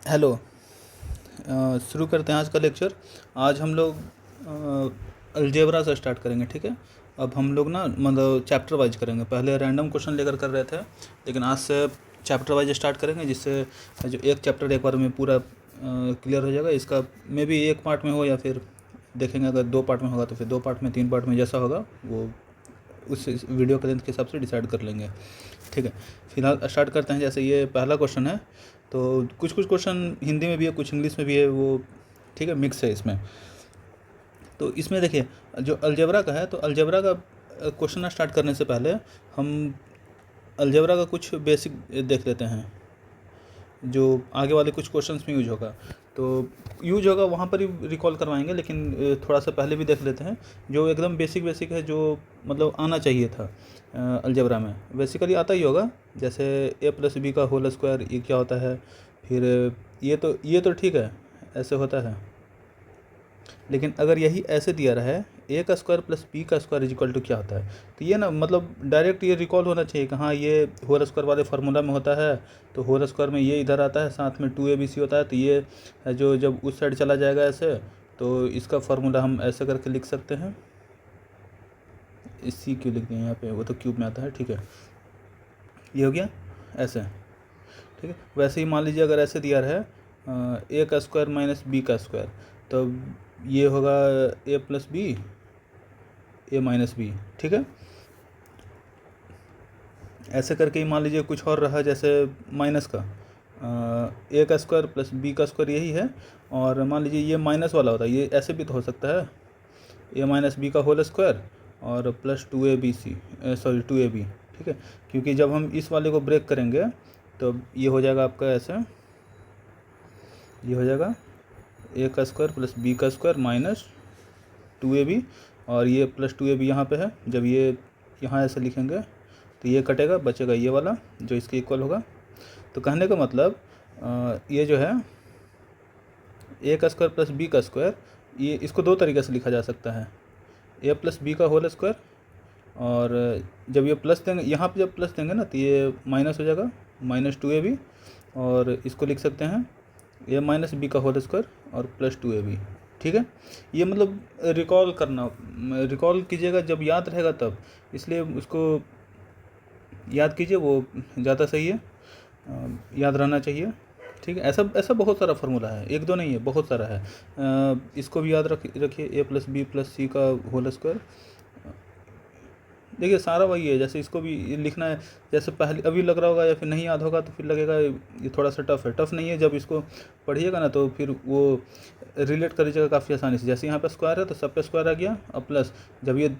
Hello. शुरू करते हैं आज का लेक्चर। आज हम लोग अलजेब्रा से स्टार्ट करेंगे, ठीक है। अब हम लोग ना मतलब चैप्टर वाइज करेंगे। पहले रैंडम क्वेश्चन लेकर कर रहे थे, लेकिन आज से चैप्टर वाइज स्टार्ट करेंगे, जिससे जो एक चैप्टर एक बार में पूरा क्लियर हो जाएगा। इसका मे भी एक पार्ट में हो या फिर देखेंगे, अगर 2 पार्ट में होगा तो फिर 2 पार्ट में, 3 पार्ट में, जैसा होगा वो उस वीडियो के लेंथ के हिसाब से डिसाइड कर लेंगे, ठीक है। फिलहाल स्टार्ट करते हैं। जैसे ये पहला क्वेश्चन है, तो कुछ क्वेश्चन हिंदी में भी है, कुछ इंग्लिश में भी है, वो ठीक है, मिक्स है इसमें। तो इसमें देखिए, जो अलजेब्रा का है, तो अलजेब्रा का क्वेश्चन स्टार्ट करने से पहले हम अलजेब्रा का कुछ बेसिक देख लेते हैं, जो आगे वाले कुछ क्वेश्चंस में यूज होगा। तो यूज होगा वहाँ पर ही रिकॉल करवाएंगे, लेकिन थोड़ा सा पहले भी देख लेते हैं जो एकदम बेसिक है, जो मतलब आना चाहिए था अलजेब्रा में। बेसिकली आता ही होगा, जैसे ए प्लस बी का होल स्क्वायर, ये क्या होता है। फिर ये तो ठीक है, ऐसे होता है। लेकिन अगर यही ऐसे दिया रहा है, ए का स्क्वायर प्लस बी का स्क्वायर इज इक्वल टू क्या होता है, तो ये ना मतलब डायरेक्ट ये रिकॉल होना चाहिए कि हाँ, ये होल स्क्वायर वाले फार्मूला में होता है। तो होल स्क्वायर में ये इधर आता है, साथ में 2abc होता है, तो ये जो जब उस साइड चला जाएगा ऐसे, तो इसका फार्मूला हम ऐसे करके लिख सकते हैं। सी क्यों लिख दिए यहाँ पे, वो तो क्यूब में आता है, ठीक है। ये हो गया ऐसे, ठीक है। वैसे ही मान लीजिए अगर ऐसे दिया रहा है ए का स्क्वायर माइनस बी का स्क्वायर, तो ये होगा ए plus B, A minus B, ठीक है। ऐसे करके ही मान लीजिए कुछ और रहा, जैसे माइनस का ए का स्क्वायर प्लस बी का स्क्वायर, यही है। और मान लीजिए ये माइनस वाला होता है, ये ऐसे भी तो हो सकता है, ए माइनस बी का होल स्क्वायर और प्लस 2abc, सॉरी 2ab, ठीक है। क्योंकि जब हम इस वाले को ब्रेक करेंगे तो ये हो जाएगा आपका ऐसे, ये हो जाएगा ए का स्क्वायर प्लस बी का स्क्वायर माइनस 2ab, और ये प्लस 2ab यहाँ पे है। जब ये यहाँ ऐसे लिखेंगे तो ये कटेगा, बचेगा ये वाला जो इसके इक्वल होगा। तो कहने का मतलब ये जो है ए का स्क्वायर प्लस बी का स्क्वायर, ये इसको 2 तरीके से लिखा जा सकता है, ए प्लस बी का होल स्क्वायर, और जब ये प्लस देंगे, यहाँ पे जब प्लस देंगे ना, तो ये माइनस हो जाएगा, माइनस 2ab, और इसको लिख सकते हैं ए माइनस बी का होल स्क्वायर और प्लस 2ab, ठीक है। ये मतलब रिकॉल कीजिएगा, जब याद रहेगा तब, इसलिए उसको याद कीजिए, वो ज़्यादा सही है, याद रहना चाहिए, ठीक है। ऐसा ऐसा बहुत सारा फार्मूला है, एक दो नहीं है, बहुत सारा है। इसको भी याद रखिए, ए प्लस बी प्लस सी का होल स्क्वायर। देखिए सारा वही है, जैसे इसको भी लिखना है, जैसे पहले अभी लग रहा होगा, या फिर नहीं याद होगा तो फिर लगेगा ये थोड़ा सा टफ है। टफ नहीं है, जब इसको पढ़िएगा ना तो फिर वो रिलेट करिएगा काफ़ी आसानी से। जैसे यहाँ पे स्क्वायर है तो सब पे स्क्वायर आ गया, और प्लस जब ये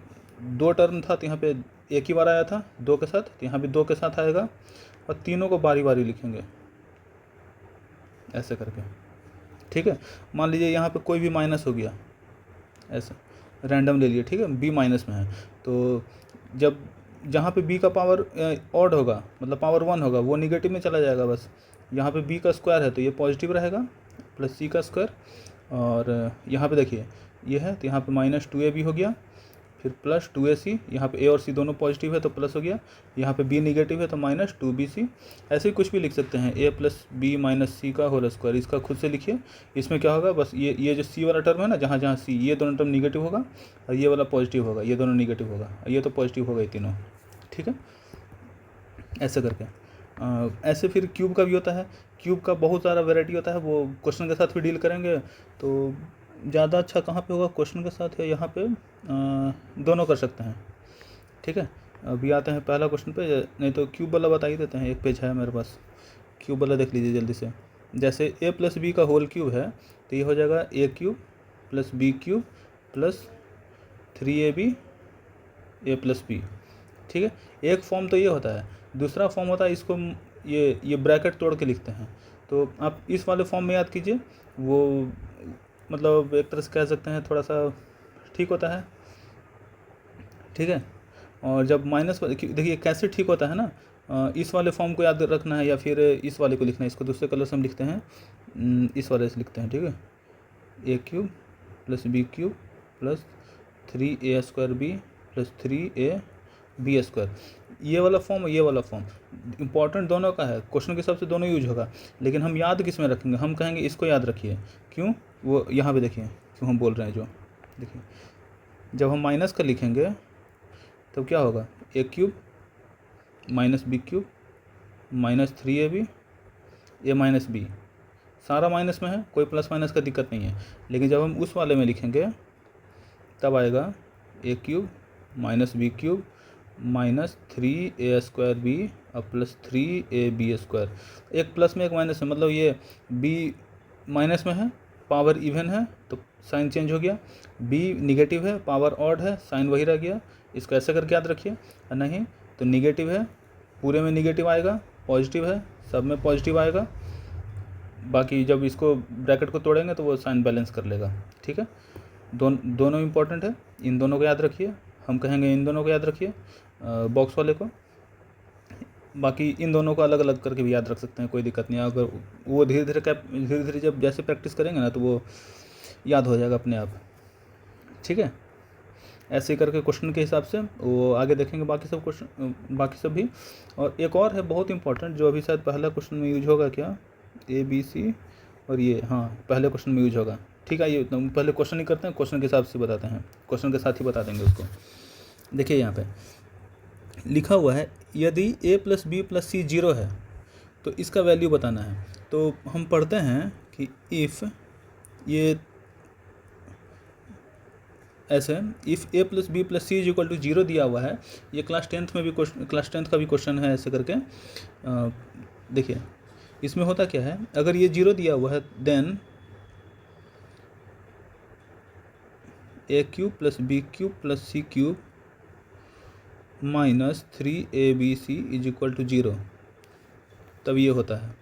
2 टर्म था तो यहाँ पे एक ही बार आया था 2 के साथ, तो यहाँ भी 2 के साथ आएगा, और तीनों को बारी बारी लिखेंगे ऐसे करके, ठीक है। मान लीजिए यहाँ पे कोई भी माइनस हो गया, ऐसे रैंडम ले लिए, ठीक है, बी माइनस में है, तो जब जहाँ पे बी का पावर ऑड होगा, मतलब पावर 1 होगा, वो निगेटिव में चला जाएगा बस। यहाँ पे बी का स्क्वायर है तो ये पॉजिटिव रहेगा, प्लस सी का स्क्वायर, और यहाँ पे देखिए ये है, तो यहाँ पे माइनस 2ab हो गया, फिर प्लस 2ac, यहाँ पे ए और सी दोनों पॉजिटिव है तो प्लस हो गया, यहाँ पे बी निगेटिव है तो माइनस 2bc। ऐसे ही कुछ भी लिख सकते हैं, ए प्लस बी माइनस सी का होल स्क्वायर, इसका खुद से लिखिए। इसमें क्या होगा, बस ये जो सी वाला टर्म है ना, जहाँ जहाँ सी, ये दोनों टर्म निगेटिव होगा, और ये वाला पॉजिटिव होगा, ये दोनों निगेटिव होगा, और ये तो पॉजिटिव होगा, ये तीनों, ठीक है। ऐसे करके ऐसे फिर क्यूब का भी होता है। क्यूब का बहुत सारा वेराइटी होता है, वो क्वेश्चन के साथ भी डील करेंगे, तो ज़्यादा अच्छा कहाँ पे होगा, क्वेश्चन के साथ या यहाँ पे, दोनों कर सकते हैं, ठीक है। अभी आते हैं पहला क्वेश्चन पे, नहीं तो क्यूब वाला बता ही देते हैं, एक पेज है मेरे पास, क्यूब वाला देख लीजिए जल्दी से। जैसे ए प्लस बी का होल क्यूब है, तो ये हो जाएगा A cube plus B cube plus 3ab A plus B, ठीक है। एक फॉर्म तो ये होता है, दूसरा फॉर्म होता है, इसको ये ब्रैकेट तोड़ के लिखते हैं। तो आप इस वाले फॉर्म में याद कीजिए, वो मतलब एक तरह से कह सकते हैं थोड़ा सा ठीक होता है, ठीक है। और जब माइनस, देखिए कैसे ठीक होता है ना, इस वाले फॉर्म को याद रखना है या फिर इस वाले को लिखना है। इसको दूसरे कलर से हम लिखते हैं, इस वाले से लिखते हैं, ठीक है। A cube plus B cube plus 3a square B plus 3a B square, ये वाला फॉर्म और ये वाला फॉर्म इंपॉर्टेंट दोनों का है, क्वेश्चन के हिसाब से दोनों यूज होगा, लेकिन हम याद किस में रखेंगे, हम कहेंगे इसको याद रखिए। क्यों, वो यहाँ पे देखिए क्यों हम बोल रहे हैं, जो देखिए जब हम माइनस का लिखेंगे तो क्या होगा, A cube minus B cube minus 3ab A minus B, सारा माइनस में है, कोई प्लस माइनस का दिक्कत नहीं है। लेकिन जब हम उस वाले में लिखेंगे तब आएगा A cube minus B cube minus 3a² B और प्लस 3ab स्क्वायर, एक प्लस में एक माइनस है, मतलब ये बी माइनस में है, पावर इवन है तो साइन चेंज हो गया, बी निगेटिव है, पावर ऑड है, साइन वही रह गया। इसको ऐसे करके याद रखिए, और नहीं तो निगेटिव है, पूरे में निगेटिव आएगा, पॉजिटिव है, सब में पॉजिटिव आएगा, बाकी जब इसको ब्रैकेट को तोड़ेंगे तो वो साइन बैलेंस कर लेगा। ठीक है, दोनों इंपॉर्टेंट है, इन दोनों को याद रखिए, हम कहेंगे इन दोनों को याद रखिए बॉक्स वाले को, बाकी इन दोनों को अलग अलग करके भी याद रख सकते हैं, कोई दिक्कत नहीं है। अगर वो धीरे धीरे जब जैसे प्रैक्टिस करेंगे ना तो वो याद हो जाएगा अपने आप। ठीक है, ऐसे ही करके क्वेश्चन के हिसाब से वो आगे देखेंगे बाकी सब क्वेश्चन, बाकी सब भी। और एक और है बहुत इंपॉर्टेंट जो अभी शायद पहला क्वेश्चन में यूज होगा, क्या ABC और ये, हाँ पहले क्वेश्चन में यूज होगा। ठीक है, ये पहले क्वेश्चन ही करते हैं, क्वेश्चन के हिसाब से बताते हैं, क्वेश्चन के साथ ही बता देंगे उसको। देखिए यहाँ पे लिखा हुआ है यदि a + b + c 0 है तो इसका वैल्यू बताना है। तो हम पढ़ते हैं कि इफ़ ये ऐसे, इफ़ a + b + c = 0 दिया हुआ है, ये क्लास 10th में भी क्लास 10th का भी क्वेश्चन है ऐसे करके। देखिए इसमें होता क्या है, अगर ये 0 दिया हुआ है then a³ + b³ + c³ minus 3abc = 0, तब ये होता है।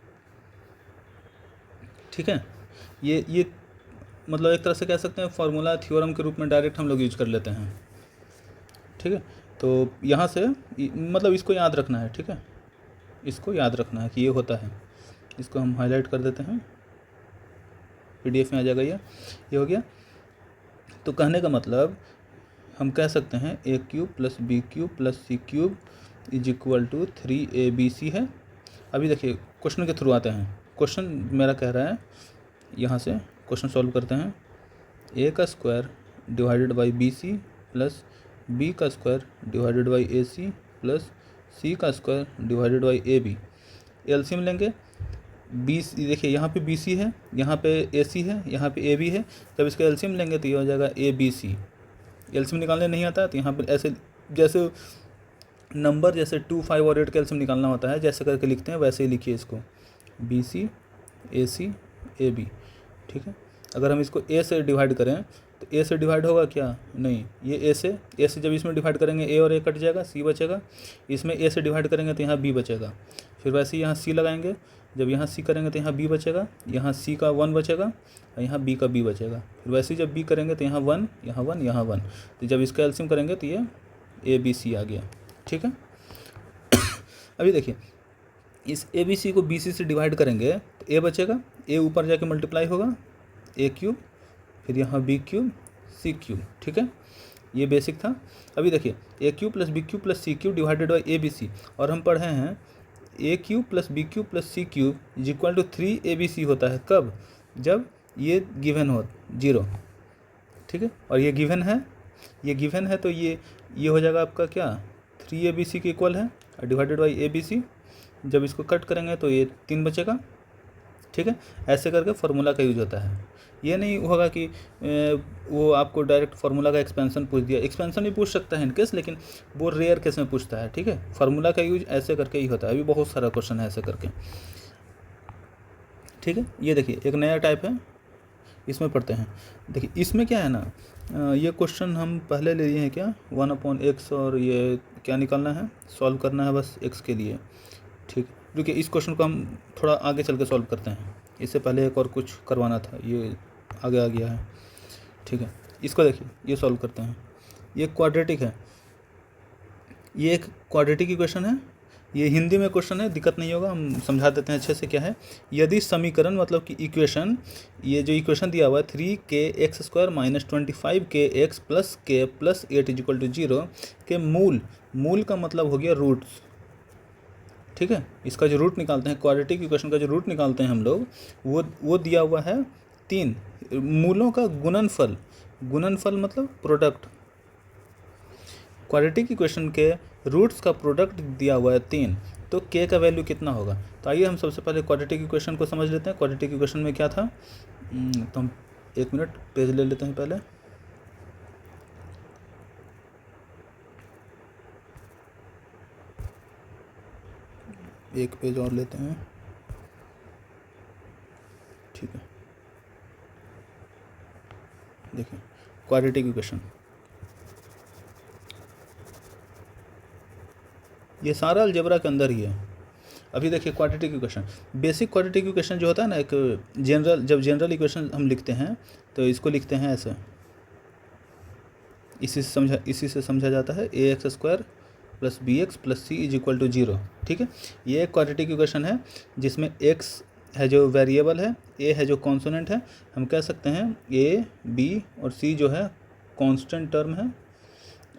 ठीक है, ये मतलब एक तरह से कह सकते हैं फार्मूला थ्योरम के रूप में डायरेक्ट हम लोग यूज कर लेते हैं। ठीक है, तो यहाँ से मतलब इसको याद रखना है। ठीक है, इसको याद रखना है कि ये होता है, इसको हम हाईलाइट कर देते हैं, PDF में आ जाएगा ये हो गया। तो कहने का मतलब हम कह सकते हैं a³ + b³ + c³ = 3abc है। अभी देखिए क्वेश्चन के थ्रू आते हैं, क्वेश्चन मेरा कह रहा है, यहाँ से क्वेश्चन सॉल्व करते हैं, a² / bc + b² / ac + c² / ab, LCM लेंगे। देखिए यहाँ पे BC है, यहाँ पे AC है, यहाँ पे AB है, जब इसका एलसीएम लेंगे तो ये हो जाएगा ABC। एलसीएम निकालने नहीं आता तो यहाँ पर ऐसे जैसे नंबर जैसे 2, 5 और 8 का एलसीएम निकालना होता है, जैसे करके लिखते हैं वैसे ही लिखिए इसको, BC AC AB। ठीक है, अगर हम इसको A से डिवाइड करें तो A से डिवाइड होगा क्या, नहीं, ये A से जब इसमें डिवाइड करेंगे A और A कट जाएगा, C बचेगा, इसमें A से डिवाइड करेंगे तो यहाँ B बचेगा, फिर वैसे ही यहाँ C लगाएंगे, जब यहाँ C करेंगे तो यहाँ B बचेगा, यहाँ C का 1 बचेगा और यहाँ B का B बचेगा, फिर वैसे ही जब B करेंगे तो यहाँ 1, यहाँ 1, यहाँ 1, तो जब इसका एलसीएम करेंगे तो ये ABC आ गया। ठीक है, अभी देखिए इस ABC को BC से डिवाइड करेंगे तो A बचेगा, A ऊपर जाके मल्टीप्लाई होगा, a³, फिर यहाँ b³ c³। ठीक है, ये बेसिक था। अभी देखिए a³ + b³ + c³ / abc, और हम पढ़े हैं a³ + b³ + c³ = 3abc होता है, कब, जब ये गिवन हो 0। ठीक है, और ये गिवन है तो ये हो जाएगा आपका क्या, 3abc के इक्वल है डिवाइडेड बाई abc, जब इसको कट करेंगे तो ये 3 बचेगा। ठीक है, ऐसे करके फार्मूला का यूज होता है। ये नहीं होगा कि वो आपको डायरेक्ट फार्मूला का एक्सपेंशन पूछ दिया, एक्सपेंशन भी पूछ सकता है इन केस, लेकिन वो रेयर केस में पूछता है। ठीक है, फार्मूला का यूज ऐसे करके ही होता है, अभी बहुत सारा क्वेश्चन है ऐसे करके। ठीक है, ये देखिए एक नया टाइप है, इसमें पढ़ते हैं। देखिए इसमें क्या है ना, ये क्वेश्चन हम पहले ले लिए हैं क्या, 1/x, और ये क्या निकालना है, सॉल्व करना है बस x के लिए। ठीक, देखिए इस क्वेश्चन को हम थोड़ा आगे चल के सॉल्व करते हैं, इससे पहले एक और कुछ करवाना था, ये आगे आ गया है। ठीक है, इसको देखिए ये सॉल्व करते हैं, ये क्वाड्रेटिक है, ये एक क्वाड्रेटिक इक्वेशन है, ये हिंदी में क्वेश्चन है, दिक्कत नहीं होगा, हम समझा देते हैं अच्छे से क्या है। यदि समीकरण मतलब कि इक्वेशन, ये जो इक्वेशन दिया हुआ है 3kx² - 25kx + k + 8 = 0 के मूल का मतलब हो गया रूट्स, ठीक है। इसका जो रूट निकालते हैं, क्वाड्रेटिक इक्वेशन का जो रूट निकालते हैं हम लोग, वो दिया हुआ है 3। मूलों का गुणनफल मतलब प्रोडक्ट, क्वाड्रेटिक इक्वेशन के रूट्स का प्रोडक्ट दिया हुआ है 3, तो k का वैल्यू कितना होगा। तो आइए हम सबसे पहले क्वाड्रेटिक इक्वेशन को समझ लेते हैं। क्वाड्रेटिक इक्वेशन में क्या था, तो हम 1 मिनट पेज ले लेते हैं पहले। एक पेज और लेते हैं, ठीक है। देखिए क्वाड्रेटिक इक्वेशन, ये सारा अलजेब्रा के अंदर ही है। अभी देखिए quadratic equation, basic quadratic equation जो होता है ना, एक जब जनरल इक्वेशन हम लिखते हैं तो इसको लिखते हैं ऐसे, इसी से समझा जाता है ax² + bx + c = 0, ठीक है। ये एक क्वाड्रेटिक इक्वेशन है जिसमें x है जो वेरिएबल है, a है जो कॉन्सोनेंट है, हम कह सकते हैं a, b और c जो है कांस्टेंट टर्म है,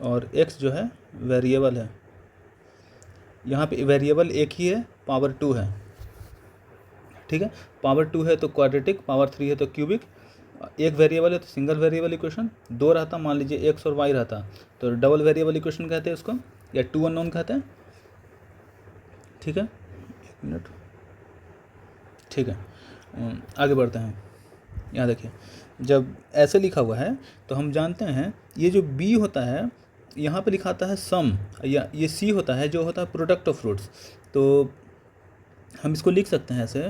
और x जो है वेरिएबल है। यहाँ पे वेरिएबल एक ही है, पावर 2 है, ठीक है। पावर 2 है तो क्वाड्रेटिक, पावर 3 है तो क्यूबिक। एक वेरिएबल है तो सिंगल वेरिएबल इक्वेशन, 2 रहता मान लीजिए x और y रहता तो डबल वेरिएबल इक्वेशन कहते हैं उसको, या 2 अननोन कहते हैं, ठीक है। 1 मिनट, ठीक है। आगे बढ़ते हैं। यहाँ देखिए जब ऐसे लिखा हुआ है तो हम जानते हैं ये जो b होता है यहाँ पे लिखा आता है सम, या ये c होता है जो होता है प्रोडक्ट ऑफ फ्रूट्स। तो हम इसको लिख सकते हैं ऐसे,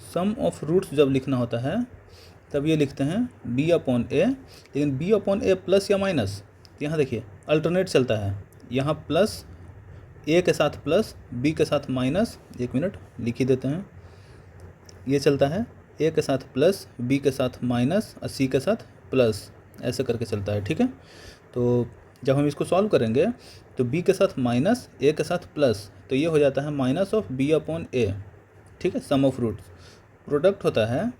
सम ऑफ रूट्स जब लिखना होता है तब ये लिखते हैं b/a, लेकिन b/a प्लस या माइनस, यहाँ देखिए अल्टरनेट चलता है, यहाँ प्लस a के साथ प्लस, b के साथ माइनस, 1 मिनट लिख ही देते हैं, ये चलता है a के साथ प्लस, b के साथ माइनस और c के साथ प्लस, ऐसे करके चलता है, ठीक है। तो जब हम इसको सॉल्व करेंगे तो b के साथ माइनस, a के साथ प्लस, तो ये हो जाता है माइनस ऑफ b/a, ठीक है। सम ऑफ रूट्स प्रोडक्ट होता है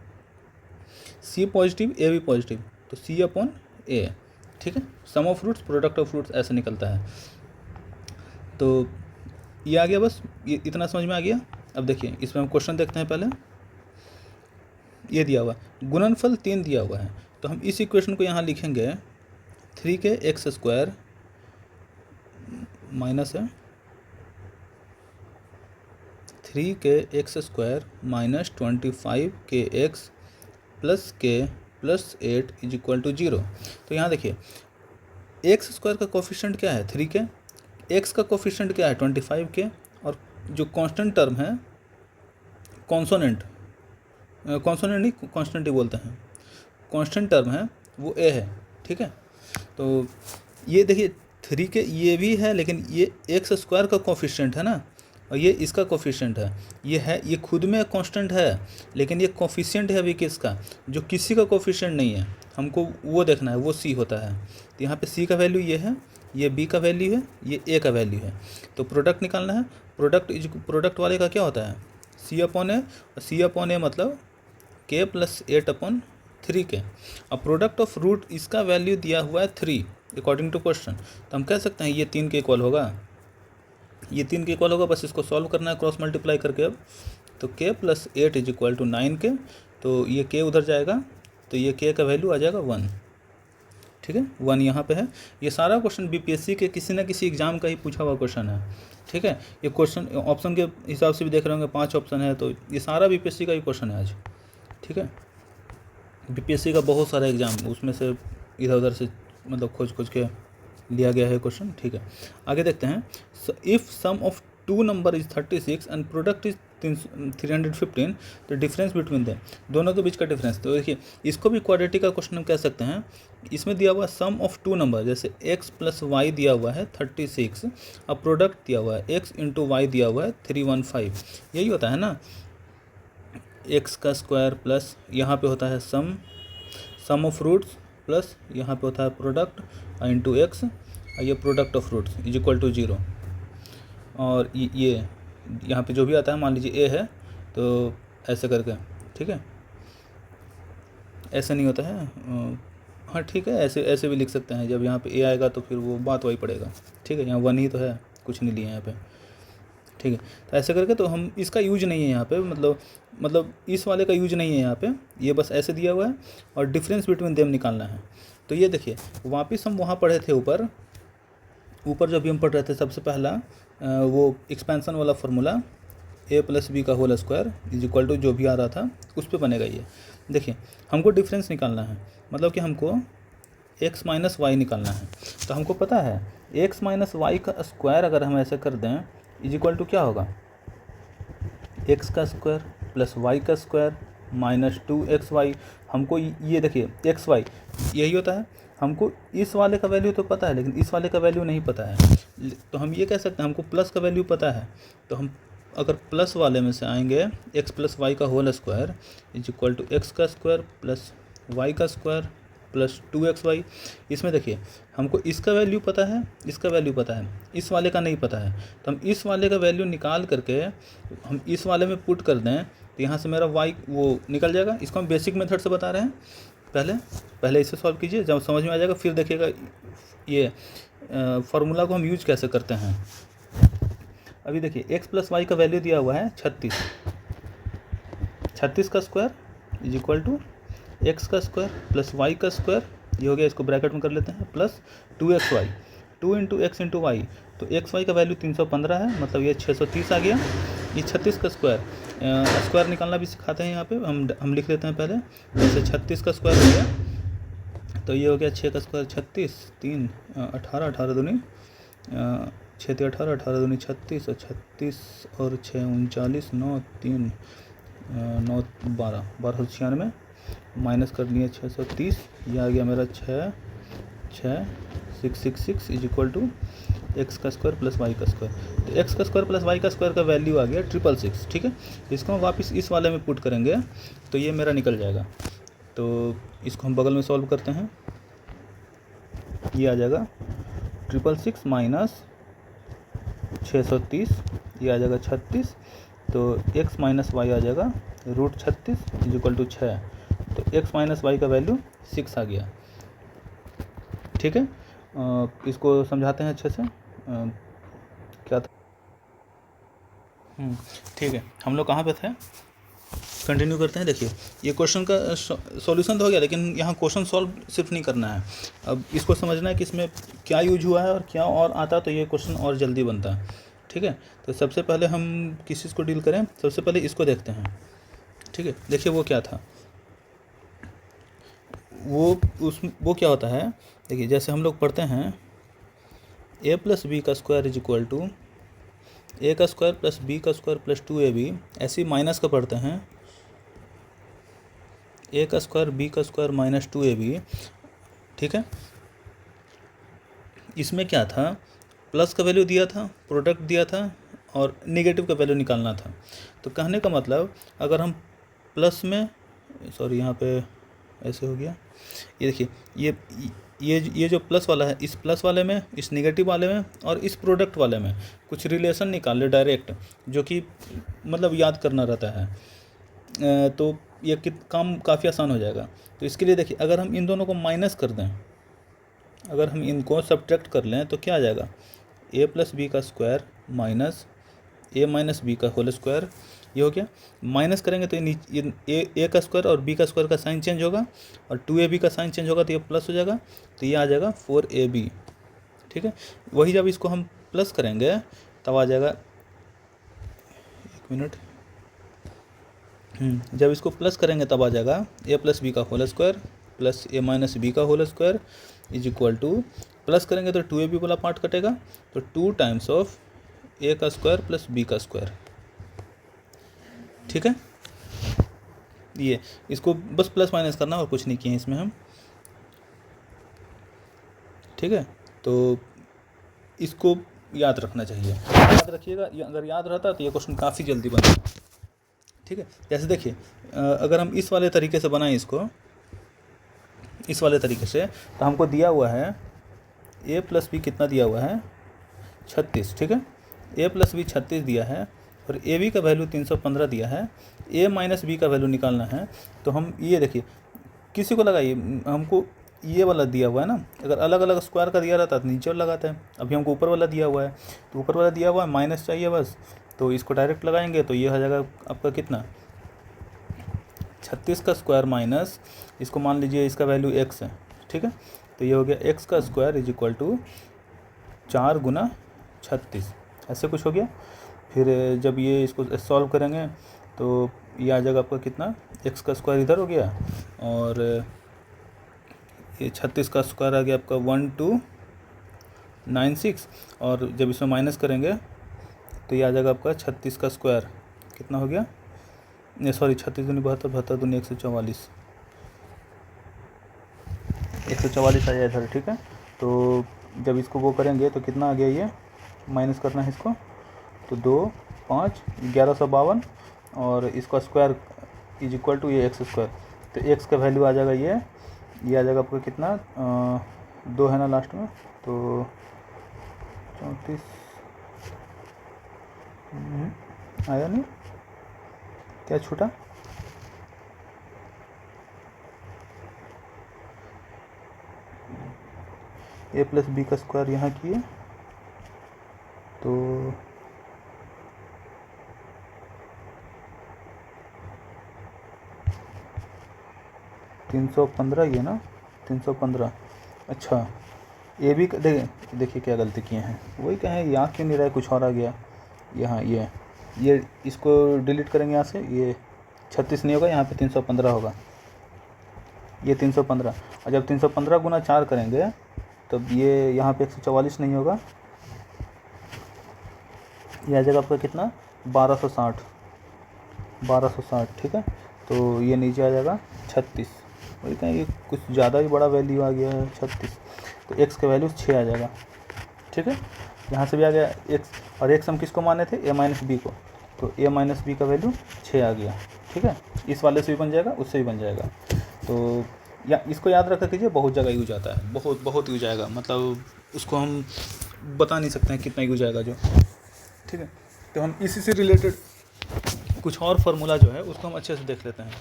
c पॉजिटिव a भी पॉजिटिव, तो c/a, ठीक है। Sum of roots product of fruits ऐसे निकलता है। तो ये आ गया, बस ये इतना समझ में आ गया। अब देखिए इसमें हम क्वेश्चन देखते हैं। पहले ये दिया हुआ गुणनफल 3 दिया हुआ है, तो हम इस इक्वेशन को यहाँ लिखेंगे 3kx² माइनस है 3kx² - 25kx + k + 8 = 0। तो यहाँ देखिए x² का कोफिशिएंट क्या है 3k, x का कोफिशिएंट क्या है 25k, और जो कांस्टेंट टर्म है कॉन्सोनेंट नहीं कांस्टेंट ही बोलते हैं, कांस्टेंट टर्म है वो a है, ठीक है। तो ये देखिए 3k ये भी है, लेकिन ये x² का कोफिशिएंट है ना, और ये इसका कोफिशिएंट है, ये खुद में कांस्टेंट है, लेकिन ये कोफिशिएंट है अभी किसका, जो किसी का कोफिशिएंट नहीं है, हमको वो देखना है, वो c होता है। तो यहाँ पे c का वैल्यू ये है, ये b का वैल्यू है, ये a का वैल्यू है, तो प्रोडक्ट निकालना है। प्रोडक्ट वाले का क्या होता है c/a, और c/a मतलब k + 8/3k। अब प्रोडक्ट ऑफ रूट इसका वैल्यू दिया हुआ है 3 अकॉर्डिंग टू क्वेश्चन, तो हम कह सकते हैं ये 3 के इक्वल होगा, ये 3 के इक्वल होगा। बस इसको सॉल्व करना है क्रॉस मल्टीप्लाई करके। अब तो k + 8 = 9k, तो ये k उधर जाएगा, तो ये k का वैल्यू आ जाएगा 1, ठीक है। 1 यहाँ पे है। ये सारा क्वेश्चन बीपीएससी के किसी न किसी एग्जाम का ही पूछा हुआ क्वेश्चन है, ठीक है। ये क्वेश्चन ऑप्शन के हिसाब से भी देख रहे होंगे, 5 ऑप्शन है, तो ये सारा बीपीएससी का ही क्वेश्चन है आज, ठीक है। बीपीएससी का बहुत सारा एग्जाम, उसमें से इधर उधर से मतलब खोज के लिया गया है क्वेश्चन, ठीक है। आगे देखते हैं। If sum of 2 number is 36 and product is 315, तो डिफरेंस बिटवीन देम, दोनों के बीच का डिफरेंस। तो देखिए इसको भी क्वाड्रेटिक का क्वेश्चन हम कह सकते हैं। इसमें दिया हुआ सम ऑफ 2 नंबर, जैसे x + y दिया हुआ है 36, अब प्रोडक्ट दिया हुआ है x × y दिया हुआ है 315, यही होता है ना, x का स्क्वायर प्लस यहाँ पे होता है सम ऑफ रूट्स, प्लस यहाँ पे होता है प्रोडक्ट इंटू x, और ये प्रोडक्ट ऑफ रूट्स = 0। और ये यहाँ पे जो भी आता है, मान लीजिए ए है तो ऐसे करके, ठीक है, ऐसा नहीं होता है, हाँ ठीक है, ऐसे ऐसे भी लिख सकते हैं। जब यहाँ पे ए आएगा तो फिर वो बात वही पड़ेगा, ठीक है। यहाँ 1 ही तो है, कुछ नहीं लिया यहाँ पे, ठीक है। तो ऐसे करके तो हम इसका यूज नहीं है यहाँ पे, मतलब इस वाले का यूज नहीं है यहाँ पे, ये बस ऐसे दिया हुआ है और डिफरेंस बिटवीन देम निकालना है। तो ये देखिए वापस हम वहाँ पढ़े थे ऊपर जो भी हम पढ़ रहे थे सबसे पहला वो एक्सपेंशन वाला फार्मूला a + b का whole square is equal to जो भी आ रहा था उस पर बनेगा। ये देखिए हमको डिफरेंस निकालना है, मतलब कि हमको x - y निकालना है। तो हमको पता है x - y का स्क्वायर अगर हम ऐसे कर दें इज इक्वल टू क्या होगा, x का स्क्वायर प्लस y का स्क्वायर माइनस 2xy। हमको ये देखिए xy यही होता है। हमको इस वाले का वैल्यू तो पता है लेकिन इस वाले का वैल्यू नहीं पता है, तो हम ये कह सकते हैं हमको प्लस का वैल्यू पता है। तो हम अगर प्लस वाले में से आएंगे x + y का whole square is equal to x का स्क्वायर प्लस y का स्क्वायर प्लस 2xy। इसमें देखिए हमको इसका वैल्यू पता है, इसका वैल्यू पता है, इस वाले का नहीं पता है। तो हम इस वाले का वैल्यू निकाल करके हम इस वाले में पुट कर दें तो यहाँ से मेरा y वो निकल जाएगा। इसको हम बेसिक मेथड से बता रहे हैं, पहले इसे सॉल्व कीजिए, जब समझ में आ जाएगा फिर देखिएगा ये फार्मूला को हम यूज कैसे करते हैं। अभी देखिए x + y का वैल्यू दिया हुआ है 36 का square is equal to x का स्क्वायर प्लस y का स्क्वायर, ये हो गया, इसको ब्रैकेट में कर लेते हैं, प्लस 2xy, 2 × x × y। तो xy का वैल्यू 315 है, मतलब ये 630 आ गया। ये 36 का स्क्वायर निकालना भी सिखाते हैं यहाँ पे, हम लिख लेते हैं पहले। जैसे 36 का स्क्वायर हो गया तो ये हो गया 6 का स्क्वायर 36, 3 18, 18 दूनी 6 × 18, 18 दूनी 36 और 36 और 6 39, 9 3 9 12, 1296 माइनस कर लिए 630, ये आ गया मेरा 666 इज इक्वल टू x का स्क्वायर प्लस y का स्क्वायर। तो x का स्क्वायर प्लस y का स्क्वायर का वैल्यू आ गया 666, ठीक है। इसको हम वापस इस वाले में पुट करेंगे तो ये मेरा निकल जाएगा। तो इसको हम बगल में सॉल्व करते हैं, ये आ जाएगा 666 माइनस 630, ये आ जाएगा 36। तो x - y आ जाएगा √36 इज इक्वल टू 6। तो x - y का वैल्यू 6 आ गया, ठीक है। इसको समझाते हैं अच्छे से क्या था, ठीक है। हम लोग कहाँ पे थे, कंटिन्यू करते हैं। देखिए ये क्वेश्चन का सॉल्यूशन तो हो गया, लेकिन यहाँ क्वेश्चन सॉल्व सिर्फ नहीं करना है, अब इसको समझना है कि इसमें क्या यूज हुआ है और क्या और आता तो ये क्वेश्चन और जल्दी बनता है, ठीक है। तो सबसे पहले हम किस चीज़ को डील करें, सबसे पहले इसको देखते हैं, ठीक है। देखिए वो क्या था, वो क्या होता है। देखिए जैसे हम लोग पढ़ते हैं a + b का square is equal to a का स्क्वायर प्लस b का स्क्वायर प्लस 2ab, ऐसे ही माइनस का पढ़ते हैं a का स्क्वायर b का स्क्वायर माइनस 2ab, ठीक है। इसमें क्या था, प्लस का वैल्यू दिया था, प्रोडक्ट दिया था और नेगेटिव का वैल्यू निकालना था। तो कहने का मतलब अगर हम प्लस में, सॉरी यहाँ पे ऐसे हो गया, ये देखिए ये जो प्लस वाला है, इस प्लस वाले में, इस नेगेटिव वाले में और इस प्रोडक्ट वाले में कुछ रिलेशन निकाल ले डायरेक्ट, जो कि मतलब याद करना रहता है। तो ये काम काफ़ी आसान हो जाएगा। तो इसके लिए देखिए अगर हम इन दोनों को माइनस कर दें, अगर हम इनको सब्ट्रैक्ट कर लें तो क्या आ जाएगा, a + b का स्क्वायर माइनस a - b का होल स्क्वायर, ये हो गया। माइनस करेंगे तो ये a का स्क्वायर और b का स्क्वायर का साइन चेंज होगा और 2ab का साइन चेंज होगा तो ये प्लस हो जाएगा, तो ये आ जाएगा 4ab, ठीक है। वही जब इसको हम प्लस करेंगे तब आ जाएगा, एक मिनट, जब इसको प्लस करेंगे तब आ जाएगा a + b का whole square plus a - b का whole square is equal to, plus करेंगे तो 2ab वाला पार्ट कटेगा, तो 2 टाइम्स ऑफ a का स्क्वायर प्लस b का स्क्वायर, ठीक है। ये इसको बस प्लस माइनस करना और कुछ नहीं किए इसमें हम, ठीक है। तो इसको याद रखना चाहिए, याद रखिएगा, अगर याद रहता तो ये क्वेश्चन काफ़ी जल्दी बनता, ठीक है। जैसे देखिए अगर हम इस वाले तरीके से बनाएं इसको, इस वाले तरीके से, तो हमको दिया हुआ है a + b कितना दिया हुआ है 36, ठीक है। ए प्लस बी 36 दिया है और ए बी का वैल्यू 315 दिया है, ए माइनस बी का वैल्यू निकालना है। तो हम ये देखिए, किसी को लगाइए, हमको ये वाला दिया हुआ है ना, अगर अलग अलग स्क्वायर का दिया रहता तो नीचे वाला लगाते हैं। अभी हमको ऊपर वाला दिया हुआ है, तो ऊपर वाला दिया हुआ है, माइनस चाहिए बस, तो इसको डायरेक्ट लगाएंगे तो ये हो जाएगा आपका कितना, 36 का स्क्वायर माइनस, इसको मान लीजिए इसका वैल्यू x है, ठीक है। तो ये हो गया x का स्क्वायर इज इक्वल टू 4 गुना 36, ऐसे कुछ हो गया। फिर जब ये इसको सॉल्व करेंगे तो ये आ जाएगा आपका कितना, x का स्क्वायर इधर हो गया और ये 36 का स्क्वायर आ गया आपका 1296, और जब इसमें माइनस करेंगे तो ये आ जाएगा आपका 36 का स्क्वायर, कितना हो गया, नहीं सॉरी 36 दूनी 72, 72 दूनी 144, 144 आ जाए इधर, ठीक है। तो जब इसको वो करेंगे तो कितना आ गया, ये माइनस करना है इसको, तो 2 5 1152 और इसका स्क्वायर इज इक्वल टू ये एक्स स्क्वायर। तो एक्स का वैल्यू आ जाएगा ये आ जाएगा आपका कितना, 2 है ना लास्ट में, तो 34 आया नहीं, क्या छूटा, ए प्लस बी का स्क्वायर यहाँ किए तो 315 ये ना, 315, अच्छा ए बी का देखिए क्या गलती किए हैं, वही कहें याद क्यों नहीं रहा है, कुछ और आ गया यहाँ, ये इसको डिलीट करेंगे यहाँ से, ये 36 नहीं होगा, यहाँ पे 315 होगा, ये 315, और जब 315 गुना 4 करेंगे तब ये यहाँ पे 144 नहीं होगा, ये आ जाएगा आपका कितना, 1260, ठीक है। तो ये नीचे आ जाएगा 36, वही कहें ये कुछ ज़्यादा ही बड़ा वैल्यू आ गया है 36, तो x का वैल्यू 6 आ जाएगा, ठीक है। यहाँ से भी आ गया x, और x हम किसको माने थे, a माइनस बी को, तो a माइनस बी का वैल्यू 6 आ गया, ठीक है। इस वाले से भी बन जाएगा, उससे भी बन जाएगा। तो या इसको याद रखा कीजिए, बहुत जगह यूज आता है, बहुत यूज आएगा, मतलब उसको हम बता नहीं सकते हैं कितना यूज आएगा जो, ठीक है। तो हम इसी से रिलेटेड कुछ और फार्मूला जो है उसको हम अच्छे से देख लेते हैं,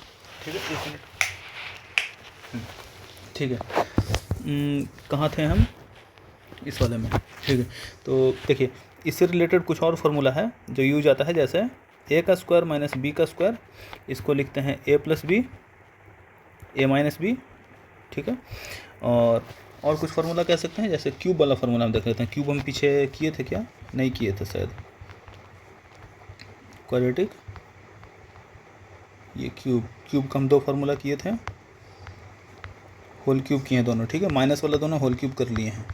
ठीक है। इसलिए ठीक है, कहाँ थे हम, इस वाले में, ठीक है। तो देखिए इससे रिलेटेड कुछ और फार्मूला है जो यूज आता है, जैसे a का स्क्वायर माइनस बी का स्क्वायर, इसको लिखते हैं a plus B, A minus B, ठीक है। और कुछ फार्मूला कह सकते हैं, जैसे क्यूब वाला फार्मूला हम देख लेते हैं। क्यूब हम पीछे किए थे क्या, नहीं किए थे शायद, क्वाड्रेटिक, ये क्यूब का हम 2 फार्मूला किए थे, होल क्यूब किए हैं दोनों, ठीक है। माइनस वाला दोनों होल क्यूब कर लिए हैं,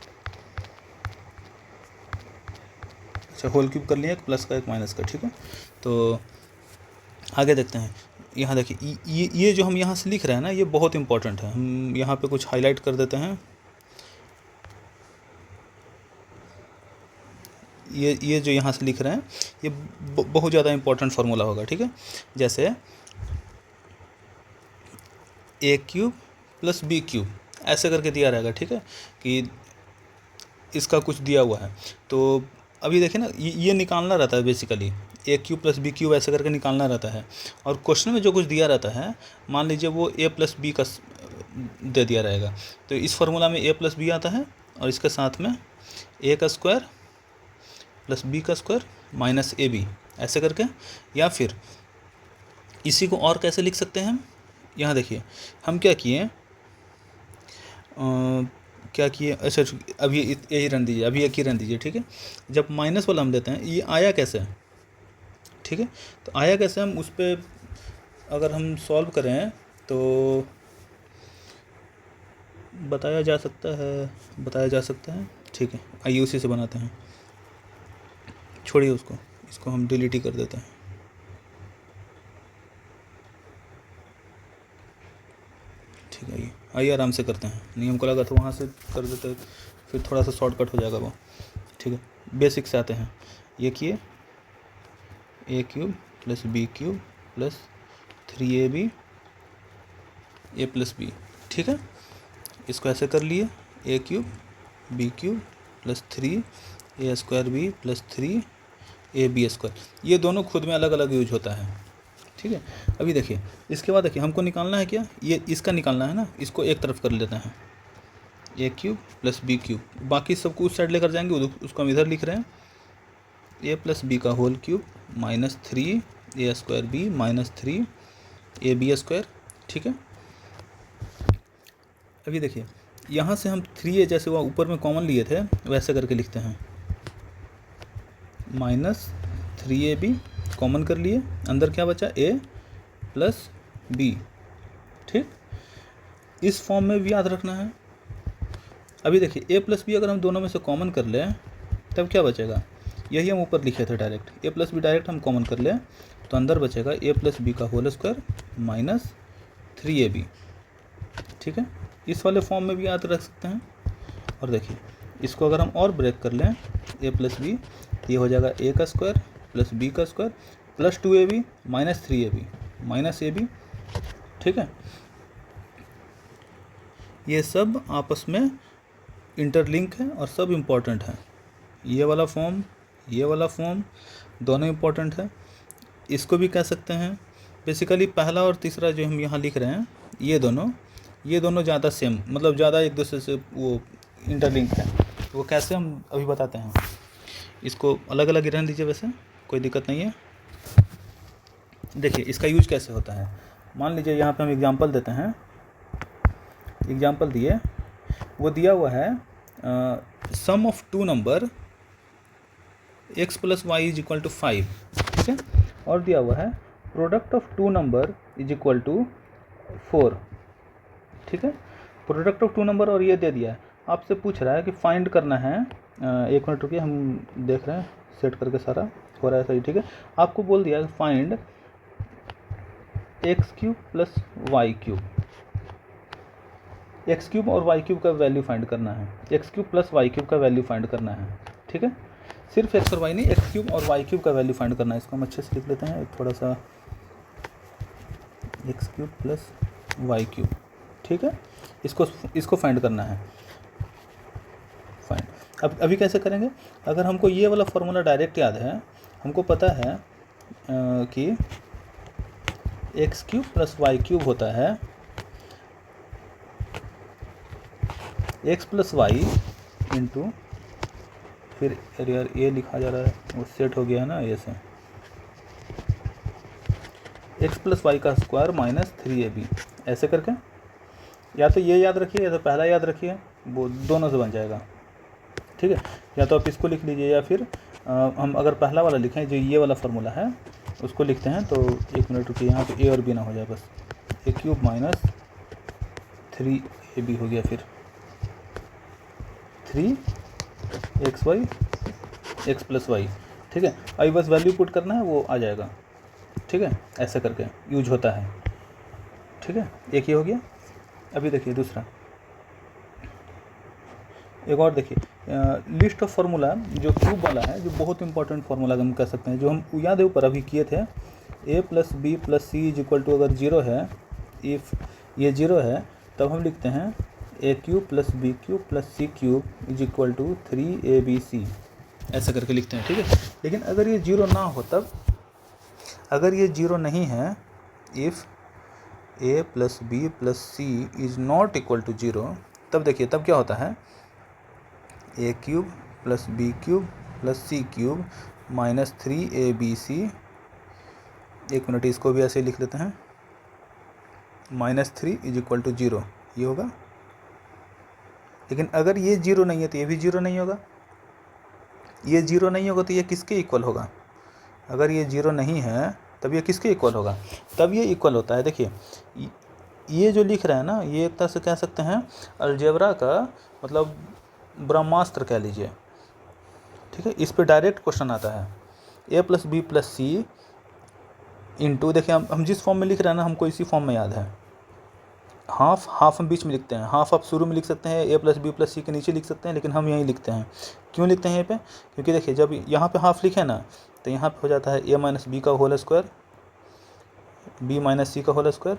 अच्छा होल क्यूब कर लिए, एक प्लस का एक माइनस का, ठीक है। तो आगे देखते हैं, यहाँ देखिए ये जो हम यहाँ से लिख रहे हैं ना, ये बहुत इंपॉर्टेंट है, हम यहाँ पे कुछ हाईलाइट कर देते हैं। ये जो यहाँ से लिख रहे हैं ये बहुत ज़्यादा इंपॉर्टेंट फार्मूला होगा, ठीक है। जैसे ए क्यूब प्लस बी क्यूब ऐसे करके दिया रहेगा, ठीक है, कि इसका कुछ दिया हुआ है। तो अभी देखिए ना, ये निकालना रहता है बेसिकली, ए क्यूब प्लस बी क्यूब ऐसे करके निकालना रहता है, और क्वेश्चन में जो कुछ दिया रहता है, मान लीजिए वो ए प्लस बी का दे दिया रहेगा, तो इस फार्मूला में ए प्लस बी आता है, और इसके साथ में ए का स्क्वायर प्लस बी का स्क्वायर माइनस ए बी, ऐसे करके। या फिर इसी को और कैसे लिख सकते हैं हम, यहाँ देखिए हम क्या किए, अच्छा अभी यही रन दीजिए, अभी एक ही रन दीजिए, ठीक है। जब माइनस वाला हम देते हैं, ये आया कैसे, ठीक है। तो आया कैसे, हम उस पर अगर हम सॉल्व करें तो बताया जा सकता है, ठीक है। आइए उसी से बनाते हैं, छोड़िए उसको, इसको हम डिलीट ही कर देते हैं, ठीक है। आइए आराम से करते हैं, नहीं हमको लगा था वहाँ से कर देते फिर थोड़ा सा शॉर्टकट हो जाएगा वो, ठीक है। बेसिक से आते हैं, ये किए A cube plus B cube plus 3ab A plus B, ठीक है। इसको ऐसे कर लिए, A cube B cube plus 3 A square B plus 3 A B square, ये दोनों खुद में अलग अलग यूज होता है, ठीक है। अभी देखिए इसके बाद देखिए हमको निकालना है क्या, ये इसका निकालना है ना, इसको एक तरफ कर लेते हैं, A cube plus B cube, बाकी सबको उस साइड लेकर जाएंगे, उसको हम इधर लिख रहे हैं, ए प्लस बी का whole cube minus 3 A square B minus 3 A B square, ठीक है। अभी देखिए यहाँ से हम 3a जैसे वह ऊपर में कॉमन लिए थे वैसे करके लिखते हैं, माइनस 3ab कॉमन कर लिए, अंदर क्या बचा a प्लस बी, ठीक। इस फॉर्म में भी याद रखना है। अभी देखिए a प्लस बी अगर हम दोनों में से कॉमन कर लें तब क्या बचेगा, यही हम ऊपर लिखे थे direct, a plus B direct हम कॉमन कर लें तो अंदर बचेगा a प्लस बी का होल स्क्वायर माइनस 3ab, ठीक है। इस वाले फॉर्म में भी याद रख सकते हैं। और देखिए इसको अगर हम और ब्रेक कर लें a प्लस बी, ये हो जाएगा a का स्क्वायर प्लस b का square plus 2ab minus 3ab minus ab, ठीक है। ये सब आपस में इंटरलिंक है और सब इम्पोर्टेंट है, ये वाला फॉर्म दोनों इम्पोर्टेंट है। इसको भी कह सकते हैं बेसिकली पहला और तीसरा जो हम यहाँ लिख रहे हैं ये दोनों ज़्यादा सेम, मतलब ज़्यादा एक दूसरे से वो इंटरलिंक है। वो कैसे हम अभी बताते हैं, इसको अलग अलग रहने दीजिए, वैसे कोई दिक्कत नहीं है। देखिए इसका यूज कैसे होता है, मान लीजिए यहाँ पे हम एग्जांपल देते हैं, एग्जांपल दिए, वो दिया हुआ है sum of two number x plus Y is equal to 5, ठीक है, और दिया हुआ है product of two number is equal to 4, ठीक है। प्रोडक्ट ऑफ टू नंबर और ये दे दिया है, आपसे पूछ रहा है कि फाइंड करना है, एक मिनट रुकिए, हम देख रहे हैं सेट करके सारा हो रहा है सही, ठीक है। आपको बोल दिया find X cube plus Y cube, X cube और वाई क्यूब का वैल्यू फाइंड करना है, X cube plus Y cube का वैल्यू फाइंड करना है, ठीक है। सिर्फ एक्स और वाई नहीं, एक्स क्यूब और वाई क्यूब का वैल्यू फाइंड करना है। इसको हम अच्छे से लिख लेते हैं थोड़ा सा, X cube plus Y cube, ठीक है। इसको फाइंड करना है, फाइंड। अब अभी कैसे करेंगे, अगर हमको ये वाला फॉर्मूला डायरेक्ट याद है, हमको पता है कि X cube plus Y cube होता है एक्स प्लस वाई इंटू, फिर यार ये लिखा जा रहा है वो सेट हो गया है ना, ये से एक्स प्लस वाई का स्क्वायर माइनस 3ab, ऐसे करके या तो ये याद रखिए या तो पहला याद रखिए, वो दोनों से बन जाएगा, ठीक है। या तो आप इसको लिख लीजिए या फिर हम अगर पहला वाला लिखें जो ये वाला फार्मूला है उसको लिखते हैं, तो एक मिनट रुकिए, यहाँ पे ए और बी ना हो जाए, बस ए क्यूब माइनस 3ab हो गया, फिर 3xy एक्स प्लस वाई, ठीक है। अभी बस वैल्यू पुट करना है, वो आ जाएगा, ठीक है। ऐसा करके यूज होता है, ठीक है। एक ये हो गया। अभी देखिए दूसरा, एक और देखिए, लिस्ट ऑफ फार्मूला जो क्यूब वाला है, जो बहुत इंपॉर्टेंट फार्मूला हम कह सकते हैं, जो हम याद है ऊपर अभी किए थे, a plus B plus C is equal to, अगर 0 है, इफ़ ये 0 है तब हम लिखते हैं A cube plus B cube plus C cube is equal to 3abc, ऐसा करके लिखते हैं, ठीक है। लेकिन अगर ये 0 ना हो तब, अगर ये 0 नहीं है, if a plus B plus C is not equal to 0, तब देखिए तब क्या होता है, A cube plus B cube plus C cube minus 3abc, एक मिनट इसको भी ऐसे लिख लेते हैं, माइनस 3 इज इक्वल टू 0, ये होगा। लेकिन अगर ये 0 नहीं है तो ये भी 0 नहीं होगा, ये 0 नहीं होगा तो ये किसके इक्वल होगा, अगर ये 0 नहीं है तब ये किसके इक्वल होगा, तब ये इक्वल होता है। देखिए ये जो लिख रहे हैं ना, ये एक तरह से कह सकते हैं अलजेब्रा का मतलब ब्रह्मास्त्र कह लीजिए, ठीक है। इस पे डायरेक्ट क्वेश्चन आता है, ए प्लस बी प्लस सी इंटू, देखिए हम जिस फॉर्म में लिख रहे हैं ना, हमको इसी फॉर्म में याद है, हाफ हम बीच में लिखते हैं, हाफ आप शुरू में लिख सकते हैं, ए प्लस बी प्लस सी के नीचे लिख सकते हैं, लेकिन हम यहीं लिखते हैं। क्यों लिखते हैं यहाँ पे, क्योंकि देखिए जब यहाँ पे हाफ लिखे ना तो यहाँ पे हो जाता है ए माइनस बी का होल स्क्वायर, बी माइनस सी का होल स्क्वायर,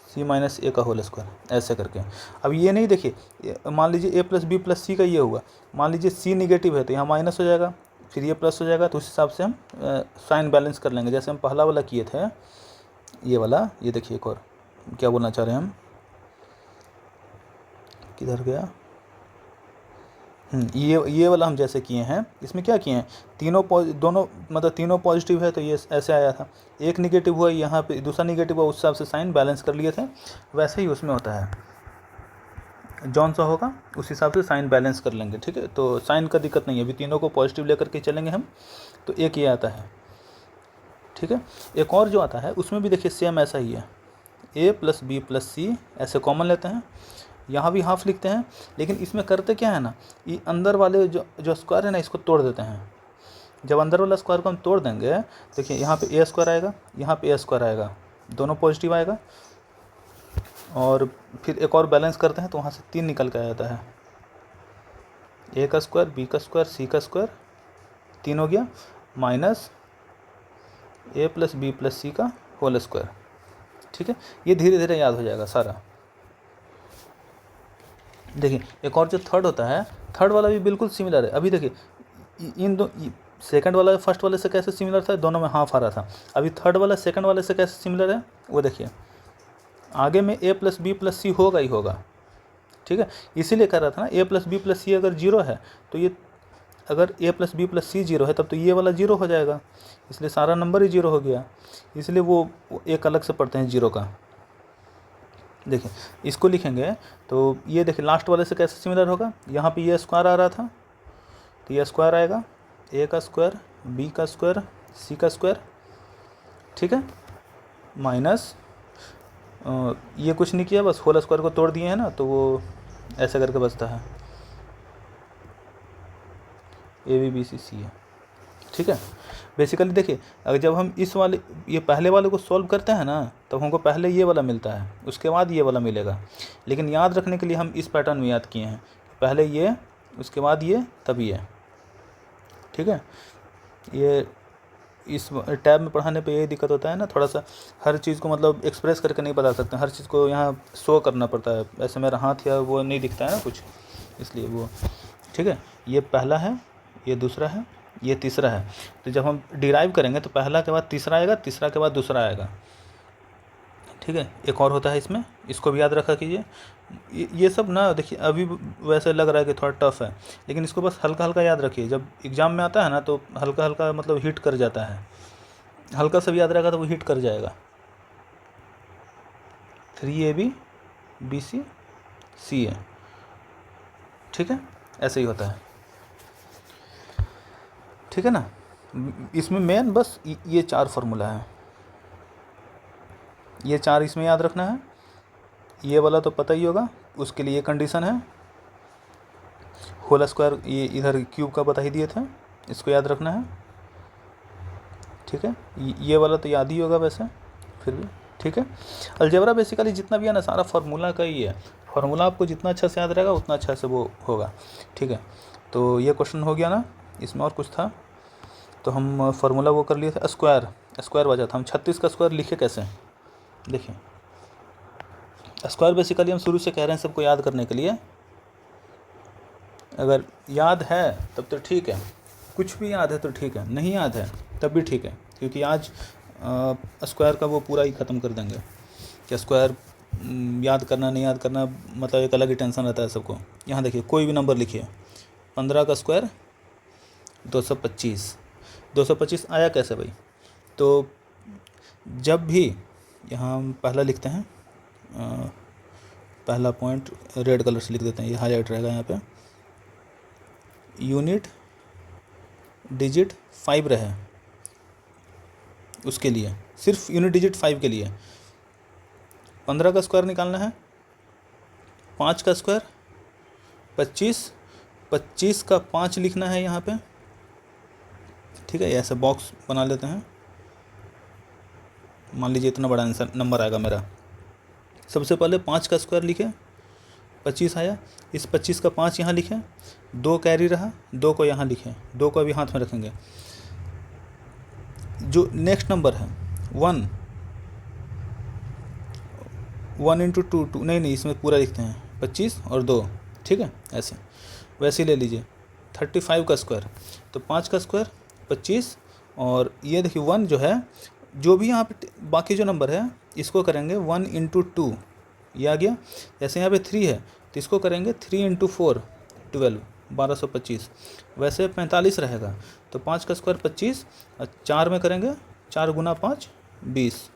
सी माइनस ए का होल स्क्वायर, ऐसे करके। अब ये नहीं, देखिए मान लीजिए ए प्लस बी प्लस सी का ये हुआ, मान लीजिए सी निगेटिव है तो यहाँ माइनस हो जाएगा, फिर ये प्लस हो जाएगा, तो उस हिसाब से हम साइन बैलेंस कर लेंगे। जैसे हम पहला वाला किए थे, ये वाला, ये देखिए एक और क्या बोलना चाह रहे हैं हम, किधर गया, ये वाला हम जैसे किए हैं, इसमें क्या किए हैं, दोनों मतलब तीनों पॉजिटिव है तो ये ऐसे आया था, एक निगेटिव हुआ यहाँ पे, दूसरा निगेटिव हुआ, उस हिसाब से साइन बैलेंस कर लिए थे। वैसे ही उसमें होता है, जौन सा होगा उस हिसाब से साइन बैलेंस कर लेंगे, ठीक है। तो साइन का दिक्कत नहीं है, अभी तीनों को पॉजिटिव लेकर के चलेंगे हम, तो एक ये आता है, ठीक है। एक और जो आता है उसमें भी देखिए सेम ऐसा ही है, a + b + c ऐसे कॉमन लेते हैं, यहाँ भी हाफ लिखते हैं, लेकिन इसमें करते क्या है ना, ये अंदर वाले जो स्क्वायर है ना, इसको तोड़ देते हैं। जब अंदर वाला स्क्वायर को हम तोड़ देंगे, देखिए यहाँ पे a स्क्वायर आएगा, यहाँ पे a स्क्वायर आएगा, दोनों पॉजिटिव आएगा, और फिर एक और बैलेंस करते हैं तो वहाँ से 3 निकल के आ जाता है, a का स्क्वायर, b का स्क्वायर, c का स्क्वायर, 3 हो गया, माइनस a + b + c का होल स्क्वायर, ठीक है। ये धीरे धीरे याद हो जाएगा सारा। देखिए एक और जो थर्ड होता है, थर्ड वाला भी बिल्कुल सिमिलर है। अभी देखिए इन दो, सेकंड वाला फर्स्ट वाले से कैसे सिमिलर था, दोनों में हाफ आ रहा था। अभी थर्ड वाला सेकंड वाले से कैसे सिमिलर है, वो देखिए, आगे में a + b + c होगा ही होगा, ठीक है। इसीलिए कह रहा था ना, a + b + c अगर 0 है तो ये, अगर a + b + c 0 है तब तो ये वाला 0 हो जाएगा, इसलिए सारा नंबर ही 0 हो गया, इसलिए वो एक अलग से पढ़ते हैं 0 का। देखिए इसको लिखेंगे तो ये देखिए लास्ट वाले से कैसे सिमिलर होगा, यहाँ पे ये स्क्वायर आ रहा था तो ये स्क्वायर आएगा, a का स्क्वायर, b का स्क्वायर, c का स्क्वायर, ठीक है, माइनस ये कुछ नहीं किया, बस होल स्क्वायर को तोड़ दिए हैं ना, तो वो ऐसे करके बचता है, a b b c c है, ठीक है। बेसिकली देखिए, अगर जब हम इस वाले, ये पहले वाले को सॉल्व करते हैं ना, तब हमको पहले ये वाला मिलता है, उसके बाद ये वाला मिलेगा। लेकिन याद रखने के लिए हम इस पैटर्न में याद किए हैं, पहले ये, उसके बाद ये, तब ये, ठीक है। ये इस टैब में पढ़ाने पे यही दिक्कत होता है ना, थोड़ा सा हर चीज़ को मतलब एक्सप्रेस करके नहीं बता सकते, हर चीज़ को यहाँ शो करना पड़ता है। ऐसे मेरा हाथ या वो नहीं दिखता है ना कुछ, इसलिए वो, ठीक है। ये पहला है, ये दूसरा है, ये तीसरा है। तो जब हम डिराइव करेंगे तो पहला के बाद तीसरा आएगा, तीसरा के बाद दूसरा आएगा, ठीक है। एक और होता है इसमें, इसको भी याद रखा कीजिए। ये सब ना देखिए अभी वैसे लग रहा है कि थोड़ा टफ है, लेकिन इसको बस हल्का हल्का याद रखिए, जब एग्ज़ाम में आता है ना तो हल्का हल्का मतलब हिट कर जाता है, हल्का सा भी याद रहेगा तो वो हिट कर जाएगा। 3ab bc ca, ठीक है, ऐसे ही होता है, ठीक है ना। इसमें मेन बस ये 4 फार्मूला है, ये 4 इसमें याद रखना है। ये वाला तो पता ही होगा, उसके लिए कंडीशन है, होल स्क्वायर ये इधर क्यूब का बता ही दिए थे, इसको याद रखना है, ठीक है। ये वाला तो याद ही होगा वैसे फिर भी, ठीक है। अलजेब्रा बेसिकली जितना भी है ना, सारा फार्मूला का ही है, फार्मूला आपको जितना अच्छा से याद रहेगा उतना अच्छा से वो होगा, ठीक है। तो ये क्वेश्चन हो गया ना, इसमें और कुछ था तो हम फार्मूला वो कर लिए थे, स्क्वायर बचा था। हम 36 का स्क्वायर लिखे कैसे, देखिए स्क्वायर बेसिकली हम शुरू से कह रहे हैं सबको याद करने के लिए, अगर याद है तब तो ठीक है, कुछ भी याद है तो ठीक है, नहीं याद है तब भी ठीक है, क्योंकि आज स्क्वायर का वो पूरा ही ख़त्म कर देंगे कि स्क्वायर याद करना नहीं याद करना, मतलब एक अलग ही टेंशन रहता है सबको। यहाँ देखिए कोई भी नंबर लिखिए, 15 का स्क्वायर 225, 225 आया कैसे भाई, तो जब भी यहाँ हम पहला लिखते हैं, पहला पॉइंट रेड कलर से लिख देते हैं, ये हाईलाइट रहेगा यहाँ पे, यूनिट डिजिट 5 रहे, उसके लिए सिर्फ यूनिट डिजिट 5 के लिए 15 का स्क्वायर निकालना है, 5 का स्क्वायर 25, 25 का 5 लिखना है यहाँ पे, ठीक है। ऐसा बॉक्स बना लेते हैं, मान लीजिए इतना बड़ा आंसर नंबर आएगा मेरा। सबसे पहले 5 का स्क्वायर लिखे, 25 आया, इस 25 का 5 यहाँ लिखें, 2 कैरी रहा, 2 को यहाँ लिखें, 2 को अभी हाथ में रखेंगे। जो नेक्स्ट नंबर है 1 × 2 नहीं इसमें पूरा लिखते हैं 25 और 2, ठीक है। ऐसे वैसे ही ले लीजिए 35 का स्क्वायर, तो 5 का स्क्वायर 25, और ये देखिए 1 जो है, जो भी यहाँ पे बाकी जो नंबर है इसको करेंगे 1 इंटू 2, ये आ गया। जैसे यहाँ पे 3 है तो इसको करेंगे 3 इंटू 4 12, 1225। वैसे 45 रहेगा तो 5 का स्क्वायर 25, और 4 में करेंगे 4 गुना 5 20,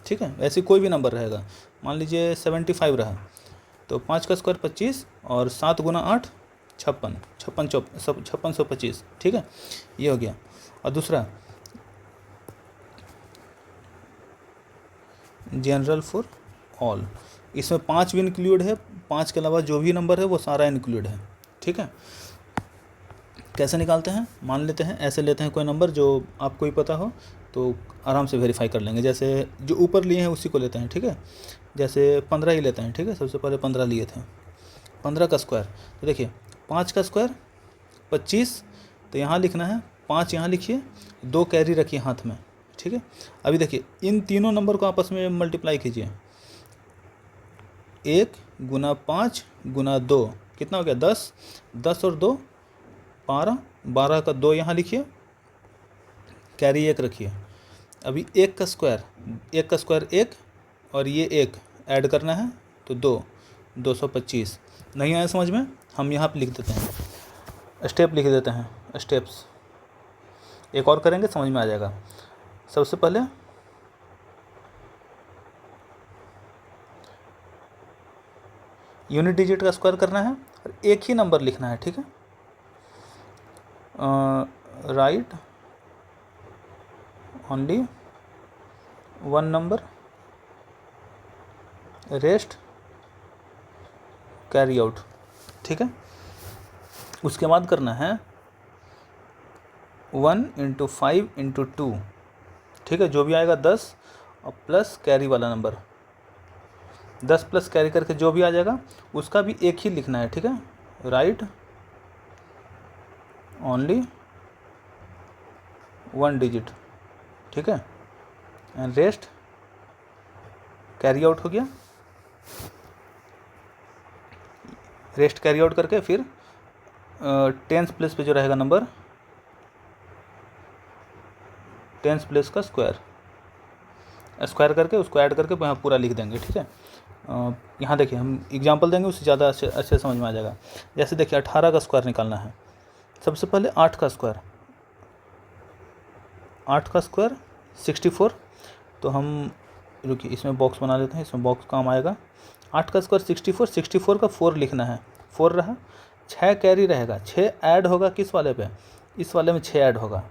ठीक है। ऐसे कोई भी नंबर रहेगा, मान लीजिए 75 रहा तो 5 का स्क्वायर 25 और 7 गुना 8 56, 5625, ठीक है, ये हो गया। और दूसरा जनरल फॉर ऑल, इसमें 5 भी इंक्लूड है, 5 के अलावा जो भी नंबर है वो सारा इंक्लूड है, ठीक है। कैसे निकालते हैं, मान लेते हैं ऐसे लेते हैं कोई नंबर जो आपको ही पता हो तो आराम से वेरीफाई कर लेंगे। जैसे जो ऊपर लिए हैं उसी को लेते हैं, ठीक है। जैसे 15 ही लेते हैं, ठीक है। सबसे पहले 15 लिए थे, 15 का स्क्वायर, तो देखिए 5 का स्क्वायर 25, तो यहाँ लिखना है 5, यहाँ लिखिए, 2 कैरी रखिए हाथ में, ठीक है। अभी देखिए इन तीनों नंबर को आपस में मल्टीप्लाई कीजिए, 1 गुना 5 गुना 2 कितना हो गया 10, 10 और 2 12, 12 का 2 यहाँ लिखिए, कैरी 1 रखिए। अभी 1 का स्क्वायर 1 और ये 1 ऐड करना है तो 225। नहीं आया समझ में, हम यहाँ पे लिख देते हैं, स्टेप लिख देते हैं, स्टेप्स एक और करेंगे समझ में आ जाएगा। सबसे पहले यूनिट डिजिट का स्क्वायर करना है और एक ही नंबर लिखना है, ठीक है। Right only one number, rest carry out, ठीक है। उसके बाद करना है 1 इंटू 5 इंटू 2, ठीक है। जो भी आएगा 10 और प्लस कैरी वाला नंबर, 10 प्लस कैरी करके जो भी आ जाएगा उसका भी एक ही लिखना है, ठीक है। राइट ओनली 1 डिजिट, ठीक है। एंड रेस्ट कैरी आउट हो गया। रेस्ट कैरी आउट करके फिर 10th प्लेस पे जो रहेगा नंबर, 10th प्लेस का स्क्वायर करके उसको ऐड करके यहाँ पूरा लिख देंगे, ठीक है। यहाँ देखिए हम एग्जांपल देंगे, उससे ज़्यादा अच्छे समझ में आ जाएगा। जैसे देखिए 18 का स्क्वायर निकालना है, सबसे पहले 8 का स्क्वायर 64, तो हम रुकिए इसमें बॉक्स बना लेते हैं, इसमें बॉक्स काम आएगा। 8 का स्क्वायर 64 का 4 लिखना है, 4 रहा, 6 कैरी रहेगा, 6 ऐड होगा किस वाले पे, इस वाले में 6 ऐड होगा।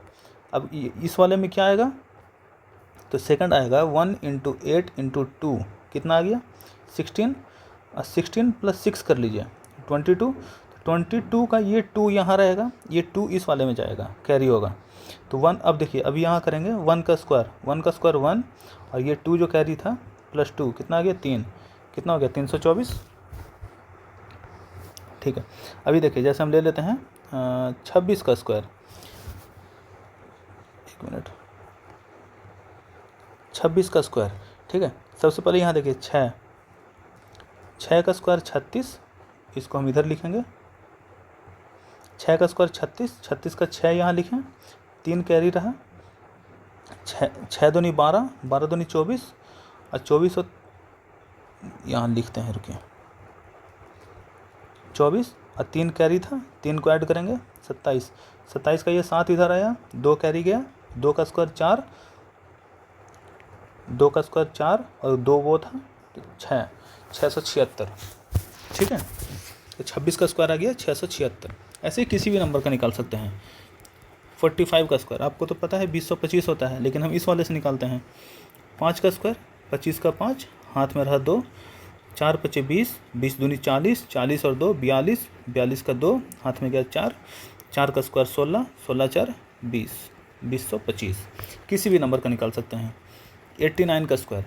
अब इस वाले में क्या आएगा, तो सेकंड आएगा 1 इंटू 8 इंटू 2 कितना आ गया 16, और 16 प्लस 6 कर लीजिए 22, 22 का ये 2 यहाँ रहेगा, ये 2 इस वाले में जाएगा, कैरी होगा तो 1। अब देखिए अभी यहाँ करेंगे 1 का स्क्वायर 1 और ये 2 जो कैरी था प्लस 2 कितना आ गया 3, कितना हो गया 324, ठीक है। अभी देखिए जैसे हम ले लेते हैं 26 का स्क्वायर, 1 मिनट, 26 का स्क्वायर, ठीक है। सबसे पहले यहाँ देखिए 6 का स्क्वायर 36, इसको हम इधर लिखेंगे, 6 का स्क्वायर 36 का 6 यहाँ लिखें, 3 कैरी रहा, 6 दूनी 12, 12 दूनी 24, और 24 और यहाँ लिखते हैं, रुकिए 24 और 3 कैरी था, 3 को ऐड करेंगे 27 का ये 7 इधर आया, 2 कैरी गया, 2 का स्क्वायर 4, 2 का स्क्वायर 4 और 2 वो था 676, ठीक है। तो 26 का स्क्वायर आ गया 676। ऐसे किसी भी नंबर का निकाल सकते हैं। 45 का स्क्वायर आपको तो पता है 2025 होता है, लेकिन हम इस वाले से निकालते हैं। 5 का स्क्वायर 25 का 5, हाथ में रहा 2, 4 पचे 20, 20 दूनी 40, 40 और 2 42, 42 का 2, हाथ में गया 4, 4 का स्क्वायर 16, 16 4 20, 2025 किसी भी नंबर का निकाल सकते हैं। 89 का स्क्वायर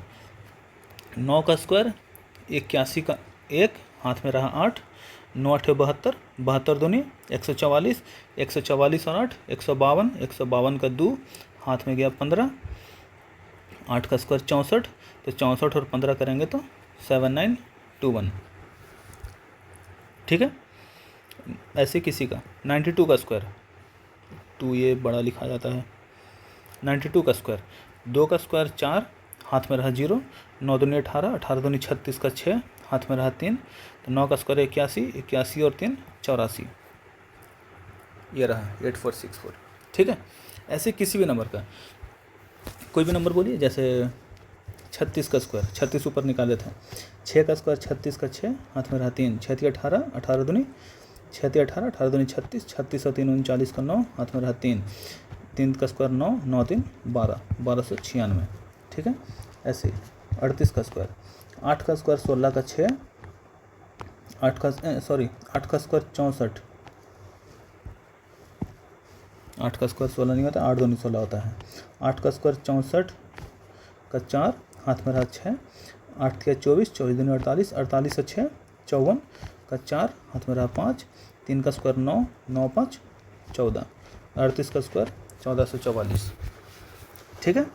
9 का स्क्वायर 81 का 1, हाथ में रहा 8, 9 8 72, 72 दूनी 144, 144 और 8 152, 152 का 2, हाथ में गया 15, 8 का स्क्वायर 64, तो 64 और 15 करेंगे तो 7921, ठीक है। ऐसे किसी का 92 का स्क्वायर, 2 ये बड़ा लिखा जाता है, 92 का स्क्वायर, 2 का स्क्वायर 4, हाथ में रहा 0, 9 दूनी 18, 18 दूनी 36 का 6, हाथ में रहा 3, तो 9 का स्क्वायर 81, 81 और 3 84, ये रहा 8464। ठीक है, ऐसे किसी भी नंबर का, कोई भी नंबर बोलिए, जैसे 36 का स्क्वायर, 36 ऊपर निकाले थे, 6 का स्क्वायर 36 का 6, हाथ में रहा 3, 6 3 18, 18 दूनी 6 3 18, 18 दूनी 36, 36 और 3 39 का 9, हाथ में रहा 3, 3 का स्क्वायर 9, 9 3 12, 1296। ठीक है, ऐसे 38 का स्क्वायर, 8 का स्क्वायर 16 का 6, 8 का स्क्वायर 64, 8 का स्क्वायर 16 नहीं होता, 8 दूनी 16 होता है, 8 का स्क्वायर 64 का 4, हाथ में रहा 6, 8 के 24, 24 दूनी 48, 48 और 6 54 का 4, हाथ में रहा 5, 3 का स्क्वायर 9, 9 5 14, 38 का स्क्वायर 1444। ठीक है,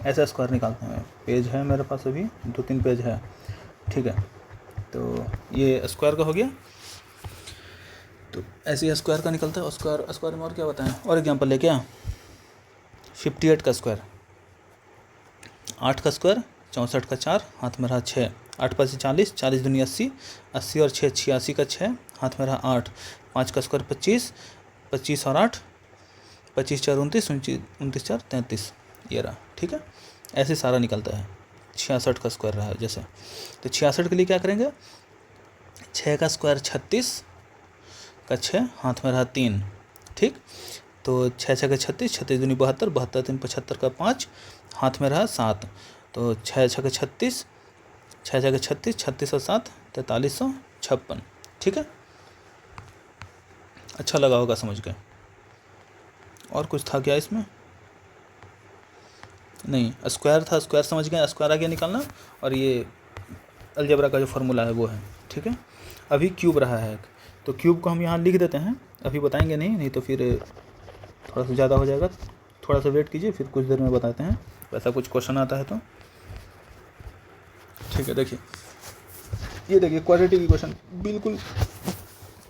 ऐसा स्क्वायर निकालते हैं। पेज है मेरे पास, अभी 2-3 पेज है। ठीक है, तो ये स्क्वायर का हो गया। तो ऐसे ही स्क्वायर का निकलता है। स्क्वायर में और क्या बताएं, और एग्जांपल ले क्या, 58 का स्क्वायर, 8 का स्क्वायर 64 का 4, हाथ में रहा 6, 8 5 40, 40 दूनी 80, 80 और 6 86 का 6, हाथ में रहा 8, 5 का स्क्वायर 25, 25 और 8 25 4 29, 29 4 33, ये रहा। ठीक है, ऐसे सारा निकलता है। 66 का स्क्वायर रहा जैसे, तो 66 के लिए क्या करेंगे, 6 का स्क्वायर 36 का 6, हाथ में रहा 3। ठीक, तो 6 6 का 36, 36 दूनी 72, 72 3 75 का 5, हाथ में रहा 7, तो 6 6 का 36, 6 6 का 36, 36 और 7 4356। ठीक है, अच्छा लगा होगा समझ के। और कुछ था क्या इसमें, नहीं, स्क्वायर था, स्क्वायर समझ गए, स्क्वायर आगे निकालना, और ये अलजेब्रा का जो फार्मूला है वो है। ठीक है, अभी क्यूब रहा है, तो क्यूब को हम यहाँ लिख देते हैं, अभी बताएंगे नहीं तो फिर थोड़ा सा ज़्यादा हो जाएगा, थोड़ा सा वेट कीजिए, फिर कुछ देर में बताते हैं, वैसा कुछ क्वेश्चन आता है तो। ठीक है, देखिए, ये देखिए क्वाड्रेटिक इक्वेशन, बिल्कुल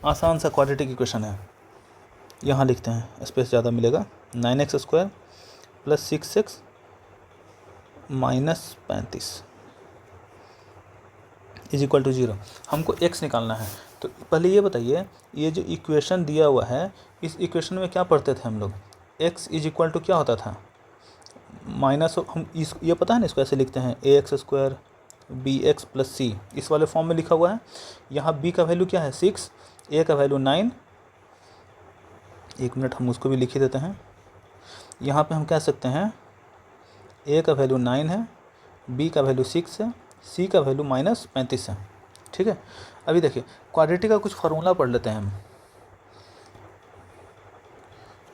आसान सा क्वाड्रेटिक इक्वेशन है। यहाँ लिखते हैं, स्पेस ज़्यादा मिलेगा, 9x square plus 6x minus 35 is equal to 0। हमको x निकालना है। तो पहले ये बताइए, ये जो इक्वेशन दिया हुआ है, इस इक्वेशन में क्या पढ़ते थे हम लोग, x इज इक्वल टू क्या होता था, माइनस, हम इस ये पता है ना, इसको ऐसे लिखते हैं ax square bx plus c, इस वाले फॉर्म में लिखा हुआ है। यहाँ b का वैल्यू क्या है 6, a का वैल्यू 9, 1 मिनट हम उसको भी लिख ही देते हैं। यहाँ पे हम कह सकते हैं a का वैल्यू 9 है, b का वैल्यू 6 है, c का वैल्यू माइनस 35 है। ठीक है, अभी देखिए क्वाड्रेटिक का कुछ फार्मूला पढ़ लेते हैं हम।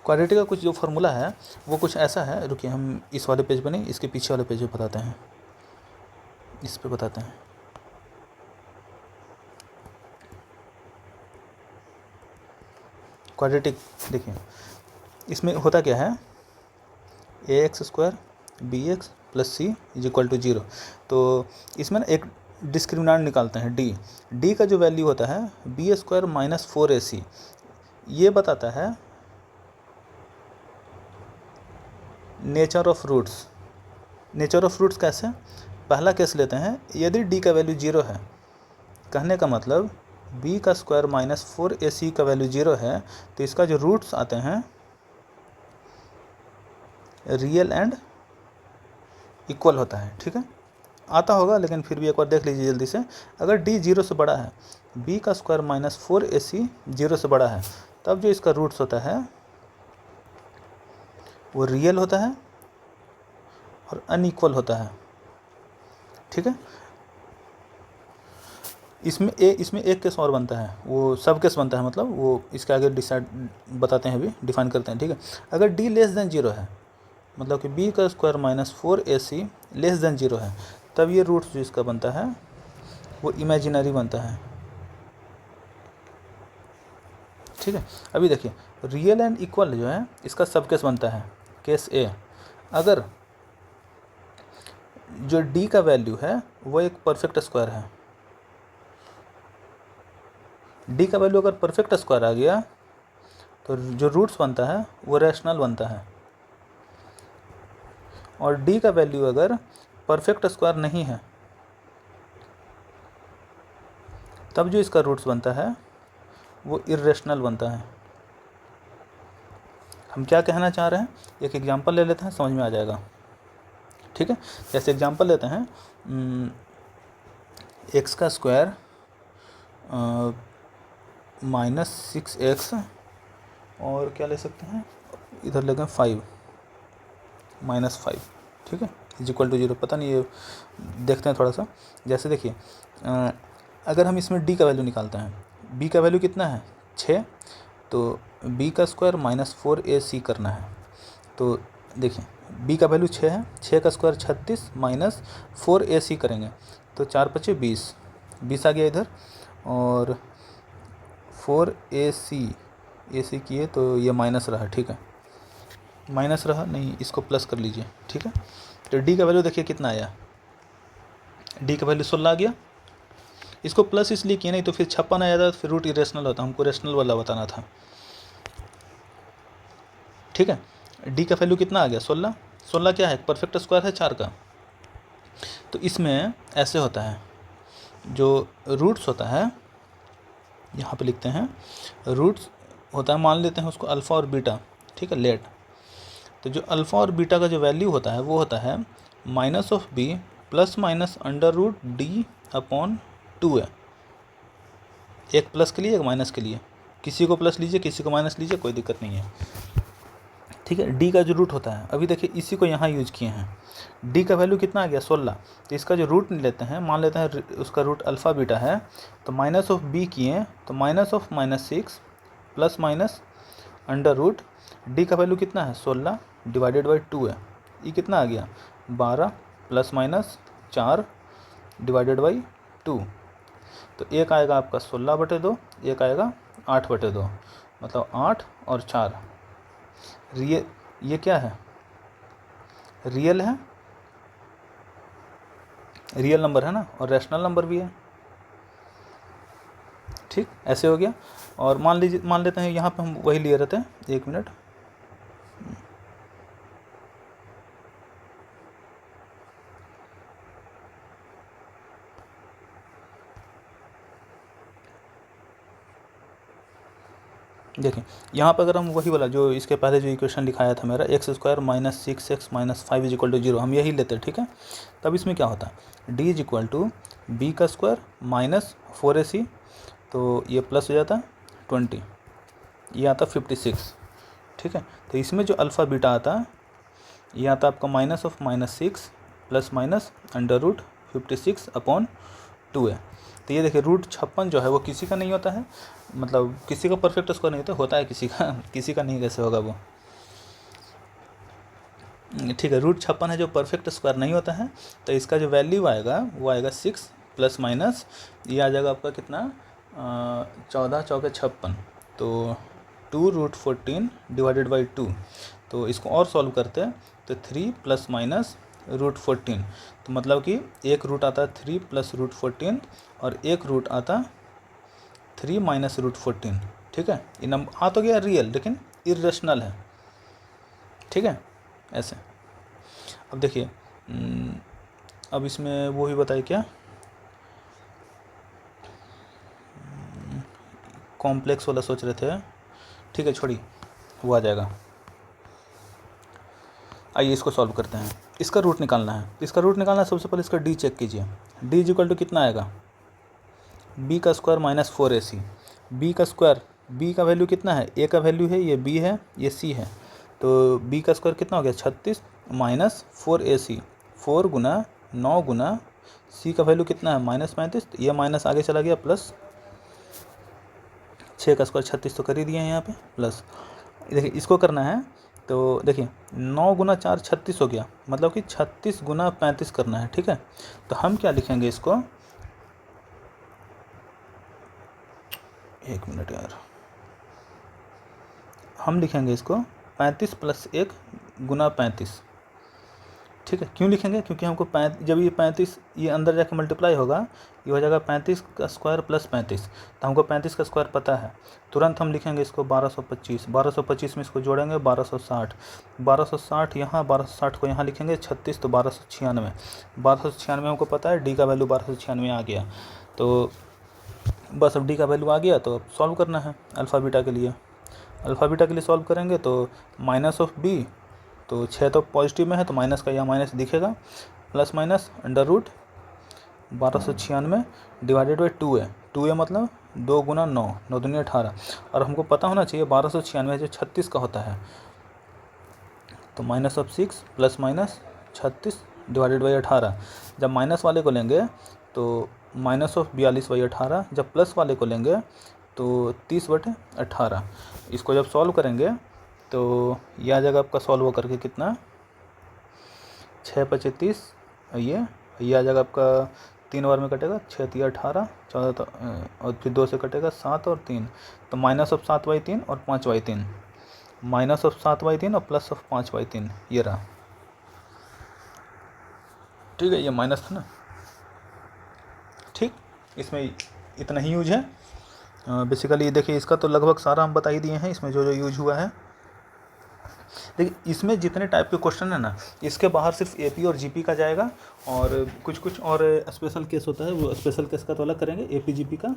क्वाड्रेटिक का कुछ जो फार्मूला है वो कुछ ऐसा है, रुकिए हम इस वाले पेज पे नहीं, इसके पीछे वाले पेज पे बताते हैं, इस पे बताते हैं। क्वाड्रेटिक देखिए, इसमें होता क्या है, ax square bx plus C is equal to 0। तो इसमें ना एक डिस्क्रिमिनेंट निकालते हैं d का जो वैल्यू होता है b स्क्वायर माइनस 4ac, ये बताता है nature of roots. Nature of roots कैसे, पहला केस लेते हैं, यदि d का वैल्यू 0 है, कहने का मतलब b का स्क्वायर माइनस 4ac का वैल्यू 0 है, तो इसका जो रूट्स आते हैं रियल एंड इक्वल होता है। ठीक है, आता होगा, लेकिन फिर भी एक बार देख लीजिए जल्दी से। अगर d 0 से बड़ा है, b का स्क्वायर माइनस 4ac 0 से बड़ा है, तब जो इसका रूट्स होता है वो रियल होता है और अनइक्वल होता है। ठीक है, इसमें एक केस और बनता है, वो सब केस बनता है, मतलब वो इसके आगे डिसाइड बताते हैं, अभी डिफाइन करते हैं। ठीक है, अगर d लेस देन 0 है, मतलब कि b का square minus 4ac less than 0 है, तब ये रूट्स जो इसका बनता है वो इमेजिनरी बनता है। ठीक है, अभी देखिए रियल एंड इक्वल जो है इसका सब केस बनता है। केस ए, अगर जो d का वैल्यू है वो एक परफेक्ट स्क्वायर है, डी का वैल्यू अगर परफेक्ट स्क्वायर आ गया तो जो रूट्स बनता है वो रैशनल बनता है, और डी का वैल्यू अगर परफेक्ट स्क्वायर नहीं है तब जो इसका रूट्स बनता है वो इर्रेशनल बनता है। हम क्या कहना चाह रहे हैं, एक एग्जांपल ले लेते हैं, समझ में आ जाएगा। ठीक है, जैसे एग्जांपल लेते हैं एक्स का स्क्वायर -6x और क्या ले सकते हैं, इधर लेंगे 5 -5, ठीक है, =0। पता नहीं, ये देखते हैं थोड़ा सा। जैसे देखिए अगर हम इसमें डी का वैल्यू निकालते हैं, बी का वैल्यू कितना है 6, तो बी का स्क्वायर -4ac करना है। तो देखिए बी का वैल्यू 6 है, 6 का स्क्वायर 36 -4ac करेंगे तो 4 × 5 = 20 आ गया इधर, और 4ac किए तो ये माइनस रहा, ठीक है, माइनस रहा नहीं, इसको प्लस कर लीजिए, ठीक है। तो डी का वैल्यू देखिए कितना आया, डी का वैल्यू 16 आ गया। इसको प्लस इसलिए किया, नहीं तो फिर 56 आ जाता, फिर रूट इरेशनल होता, हमको रेशनल वाला बताना था। ठीक है, डी का वैल्यू कितना आ गया 16। 16 क्या है, परफेक्ट स्क्वायर है 4 का। तो इसमें ऐसे होता है, जो रूट्स होता है यहाँ पे लिखते हैं, रूट्स होता है, मान लेते हैं उसको अल्फ़ा और बीटा, ठीक है, लेट। तो जो अल्फ़ा और बीटा का जो वैल्यू होता है वो होता है -b ±√d/2 है। एक प्लस के लिए एक माइनस के लिए, किसी को प्लस लीजिए किसी को माइनस लीजिए, कोई दिक्कत नहीं है। ठीक है, डी का जो रूट होता है, अभी देखिए इसी को यहाँ यूज किए हैं। डी का वैल्यू कितना आ गया 16, तो इसका जो रूट लेते हैं, मान लेते हैं उसका रूट अल्फ़ा बीटा है, तो -b किए तो -6 ± डी का वैल्यू कितना है 16 / 2 है। ये कितना आ गया 12 ± 4 / 2। तो एक आएगा आपका 16/2, एक आएगा 8/2, मतलब 8 और 4। ये क्या है, रियल है, रियल नंबर है ना, और रैशनल नंबर भी है। ठीक, ऐसे हो गया। और मान लेते हैं यहाँ पे हम वही लिए रहते हैं, 1 मिनट। देखिए यहाँ पर अगर हम वही वाला जो इसके पहले जो इक्वेशन लिखाया था मेरा, x² - 6x - 5 = 0, हम यही लेते हैं, ठीक है। तब इसमें क्या होता है, d = b का स्क्वायर -4ac, तो ये प्लस हो जाता है 20, ये आता 56, ठीक है। तो इसमें जो अल्फ़ा बीटा आता है, ये आता आपका -6 ± √56/2 है। तो ये देखिए रूट 56 जो है वो किसी का नहीं होता है, मतलब किसी का परफेक्ट स्क्वायर नहीं होता है किसी का नहीं, कैसे होगा वो, ठीक है। रूट 56 है जो परफेक्ट स्क्वायर नहीं होता है, तो इसका जो वैल्यू आएगा वो आएगा 6 ± ये आ जाएगा आपका कितना 14 × 4 = 56, तो 2√14 / 2। तो इसको और सॉल्व करते हैं तो 3 ± √14, तो मतलब कि एक रूट आता है 3 + √14 और एक रूट आता 3 - √14, ठीक है। ये नंबर आ तो गया रियल, लेकिन इरेशनल है, ठीक है, ऐसे। अब देखिए अब इसमें वो ही बताइए क्या, कॉम्प्लेक्स वाला सोच रहे थे, ठीक है, छोड़िए, वो आ जाएगा। आइए इसको सॉल्व करते हैं। इसका रूट निकालना है, इसका रूट निकालना है, सबसे पहले इसका डी चेक कीजिए। डी = कितना आएगा, b का स्क्वायर -4ac, b का स्क्वायर, b का वैल्यू कितना है, a का वैल्यू है, ये b है, ये c है, तो b का स्क्वायर कितना हो गया 36 -4ac, 4 × 9 × c का वैल्यू कितना है -35, तो ये माइनस आगे चला गया, प्लस 6 का स्क्वायर 36 तो कर ही दिए हैं यहाँ पे, प्लस देखिए इसको करना है, तो देखिए 9 × 4 36 हो गया, मतलब कि 36 × 35 करना है, ठीक है। तो हम क्या लिखेंगे इसको, 1 मिनट यार, हम लिखेंगे इसको 35 + 1 × 35, ठीक है, क्यों लिखेंगे? क्योंकि हमको जब ये 35 ये अंदर जाके मल्टीप्लाई होगा, ये हो जाएगा 35 का स्क्वायर प्लस 35, तो हमको 35 का स्क्वायर पता है। तुरंत हम लिखेंगे इसको 1225, 1225 में इसको जोड़ेंगे 1260, 1260 यहाँ, 1260 को यहाँ लिखेंगे 36, तो 1296, 1296 हमको पता है, डी का वैल्यू 1296 आ गया। तो बस अब डी का वैल्यू आ गया, तो अब सॉल्व करना है अल्फ़ा बीटा के लिए। अल्फ़ा बीटा के लिए सॉल्व करेंगे तो माइनस ऑफ बी, तो 6 तो पॉजिटिव में है तो माइनस का यहाँ माइनस दिखेगा, plus minus under root 1296 divided by 2 है मतलब 2 गुना 9, 9 दूनी 18, और हमको पता होना चाहिए 1296 जो 36 का होता है, तो minus of 6 plus minus 36 divided by 18। जब माइनस वाले को लेंगे तो माइनस ऑफ 42/18, जब प्लस वाले को लेंगे तो 30/18। इसको जब सॉल्व करेंगे तो यह आ जाएगा आपका सॉल्व करके कितना, 6×5 = 30, ये आ जाएगा आपका 3 बार में कटेगा, 6×3 = 18, 14 और फिर 2 से कटेगा 7 और 3, तो माइनस ऑफ 7/3 और 5/3, माइनस ऑफ 7/3 और प्लस ऑफ 5/3, ये रहा। ठीक है, ये माइनस था ना। ठीक, इसमें इतना ही यूज है बेसिकली। देखिए इसका तो लगभग सारा हम बता ही दिए हैं, इसमें जो जो यूज हुआ है। देखिए इसमें जितने टाइप के क्वेश्चन है ना, इसके बाहर सिर्फ एपी और जीपी का जाएगा, और कुछ और स्पेशल केस होता है, वो स्पेशल केस का तो अलग करेंगे, एपी जीपी का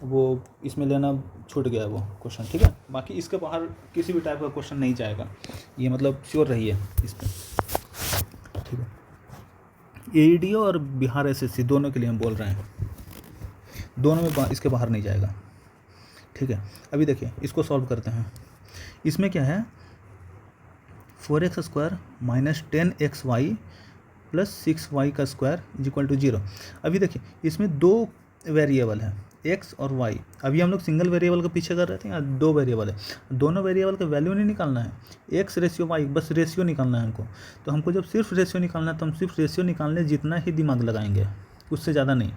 वो इसमें लेना छूट गया वो क्वेश्चन। ठीक है, बाकी इसके बाहर किसी भी टाइप का क्वेश्चन नहीं जाएगा, ये मतलब श्योर रहिए इस पर। ठीक है, एईडीओ और बिहार एसएससी दोनों के लिए हम बोल रहे हैं, दोनों में इसके बाहर नहीं जाएगा। ठीक है, अभी देखिए इसको सॉल्व करते हैं। इसमें क्या है, 4x² - 10xy + 6y का स्क्वायर = 0। अभी देखिए इसमें दो वेरिएबल है, x और y। अभी हम लोग सिंगल वेरिएबल का पीछे कर रहे थे, यहाँ दो वेरिएबल है, दोनों वेरिएबल का वैल्यू नहीं निकालना है, x/y, बस रेशियो निकालना है हमको। तो हमको जब सिर्फ रेशियो निकालना है तो हम सिर्फ रेशियो निकालने जितना ही दिमाग लगाएंगे, उससे ज़्यादा नहीं।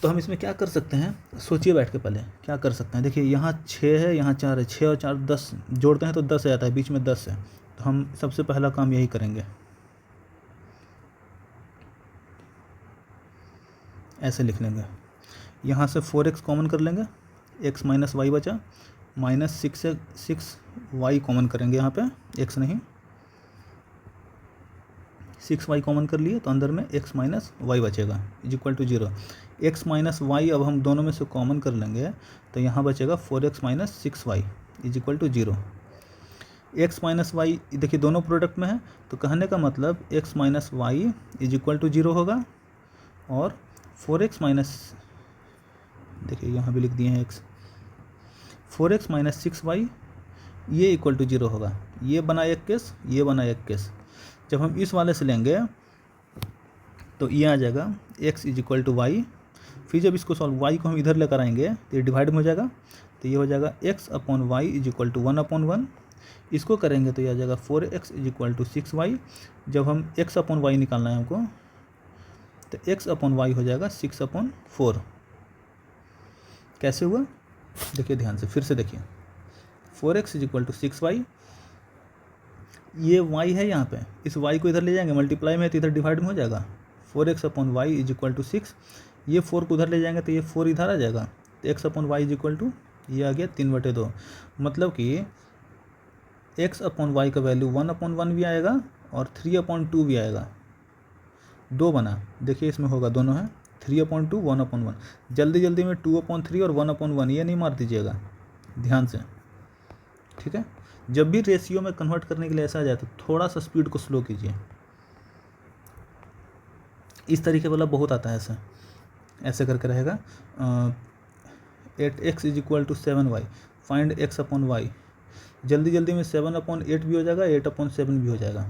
तो हम इसमें क्या कर सकते हैं, सोचिए बैठ के पहले क्या कर सकते हैं। देखिए यहाँ 6 है, यहाँ 4 है, 6 और 4 10 जोड़ते हैं तो 10 आ जाता है, बीच में 10 है। तो हम सबसे पहला काम यही करेंगे, ऐसे लिख लेंगे। यहाँ से 4x कॉमन कर लेंगे, x - y बचा, -6y कॉमन करेंगे, यहाँ पे x नहीं, 6y कॉमन कर लिए तो अंदर में x - y बचेगा = 0। x - y अब हम दोनों में से कॉमन कर लेंगे तो यहाँ बचेगा 4x - 6y = 0। x - y देखिए दोनों प्रोडक्ट में है, तो कहने का मतलब x - y = 0 होगा, और 4x देखिए यहाँ भी लिख दिए हैं x, 4x - 6y ये = 0 होगा। ये बना एक केस, ये बना एक केस। जब हम इस वाले से लेंगे तो ये आ जाएगा x = y, फिर जब इसको सॉल्व y को हम इधर लेकर आएंगे तो ये डिवाइड में हो जाएगा, तो ये हो जाएगा x/y = 1/1। इसको करेंगे तो ये आ जाएगा 4x = 6y। जब हम x/y निकालना है हमको, तो x/y हो जाएगा 6/4। कैसे हुआ देखिए ध्यान से, फिर से देखिए, 4x = 6y, ये y है यहाँ पे, इस y को इधर ले जाएंगे, मल्टीप्लाई में तो इधर डिवाइड में हो जाएगा, 4x/y = 6। ये 4 को उधर ले जाएंगे तो ये 4 इधर आ जाएगा, तो x/y = ये आ गया 3/2। मतलब कि x/y का वैल्यू 1/1 भी आएगा और 3/2 भी आएगा, 2 बना। देखिए इसमें होगा दोनों है, 3/2 1/1। जल्दी जल्दी में 2/3 और 1/1 ये नहीं मार दीजिएगा, ध्यान से। ठीक है, जब भी रेशियो में कन्वर्ट करने के लिए ऐसा आ जाए तो थोड़ा सा स्पीड को स्लो कीजिए। इस तरीके वाला बहुत आता है, ऐसे करके रहेगा। 8x = 7y, find x/y। जल्दी जल्दी में 7/8 भी हो जाएगा, 8/7 भी हो जाएगा।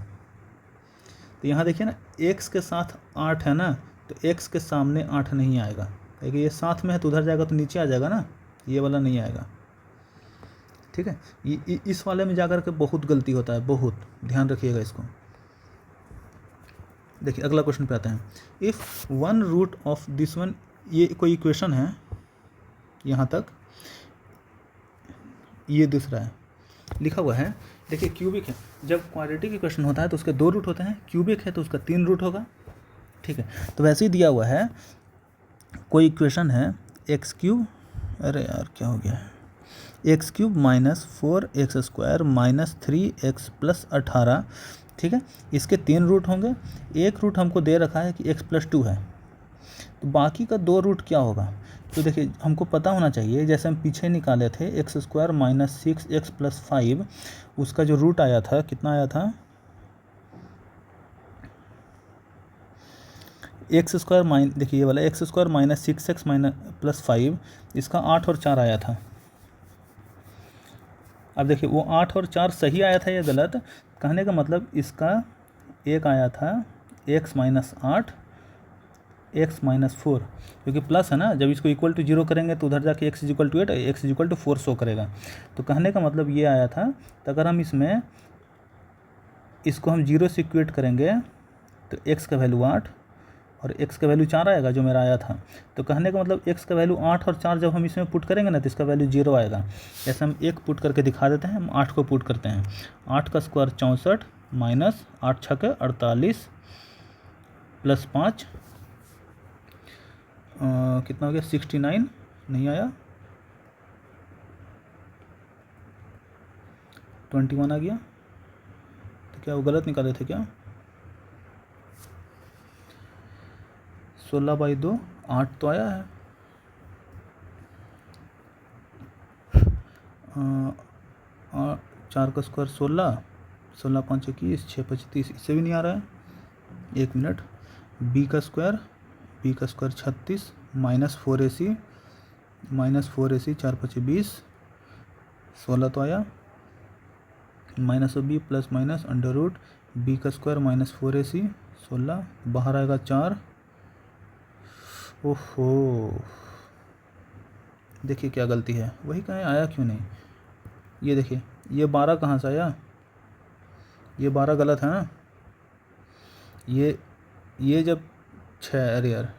तो यहाँ देखिए ना, x के साथ 8 है ना, तो x के सामने 8 नहीं आएगा, क्योंकि ये साथ में है तो उधर जाएगा तो नीचे आ जाएगा ना, ये वाला नहीं आएगा। ठीक है, इस वाले में जाकर के बहुत गलती होता है, बहुत ध्यान रखिएगा इसको। देखिए अगला क्वेश्चन पे आते हैं। If 1 root of this one, ये कोई इक्वेशन है यहाँ तक, ये दूसरा है, लिखा हुआ है देखिए क्यूबिक है, जब क्वाड्रेटिक इक्वेशन होता है तो उसके 2 रूट होते हैं, क्यूबिक है तो उसका 3 रूट होगा, ठीक है। तो वैसे ही दिया हुआ है, कोई इक्वेशन है एक्स क्यूब, अरे यार क्या हो गया है, X cube minus 4x² minus 3x plus 18, ठीक है। इसके 3 रूट होंगे, एक रूट हमको दे रखा है कि x+2 है, तो बाकी का 2 रूट क्या होगा। तो देखिए हमको पता होना चाहिए, जैसे हम पीछे निकाले थे x² माइनस 6x प्लस 5, उसका जो रूट आया था कितना आया था, देखिए ये वाला x² minus 6x minus plus 5, इसका 8 और 4 आया था। अब देखिए वो 8 और 4 सही आया था या गलत, कहने का मतलब इसका एक आया था x माइनस 8 x माइनस 4, क्योंकि प्लस है ना, जब इसको इक्वल टू 0 करेंगे तो उधर जाके x equal to 8 x equal to 4 show करेगा। तो कहने का मतलब ये आया था, तो अगर हम इसको हम 0 से इक्वेट करेंगे तो x का वैल्यू 8 और x का वैल्यू 4 आएगा जो मेरा आया था। तो कहने का मतलब x का वैल्यू 8 और 4 जब हम इसमें पुट करेंगे ना तो इसका वैल्यू 0 आएगा। जैसे हम 1 पुट करके दिखा देते हैं, हम 8 को पुट करते हैं, 8 का स्क्वायर 64 माइनस 8 छक्के 48 प्लस 5 कितना हो गया 69, नहीं आया 21 आ गया। तो क्या वो गलत निकाले थे क्या, 16/2 8 तो आया है, 4 का स्क्वायर 16, 16 5 21, 6 5 30, इससे भी नहीं आ रहा है, 1 मिनट। b का स्क्वायर 36 माइनस 4ac 4 5 20, 16 तो आया, minus b plus minus under root b का स्क्वायर माइनस 4ac 16, बाहर आएगा 4। ओहो देखिए क्या गलती है, वही कहें आया क्यों नहीं, ये देखिए ये 12 कहाँ से आया, ये 12 गलत है ना, ये जब 6, अरे यार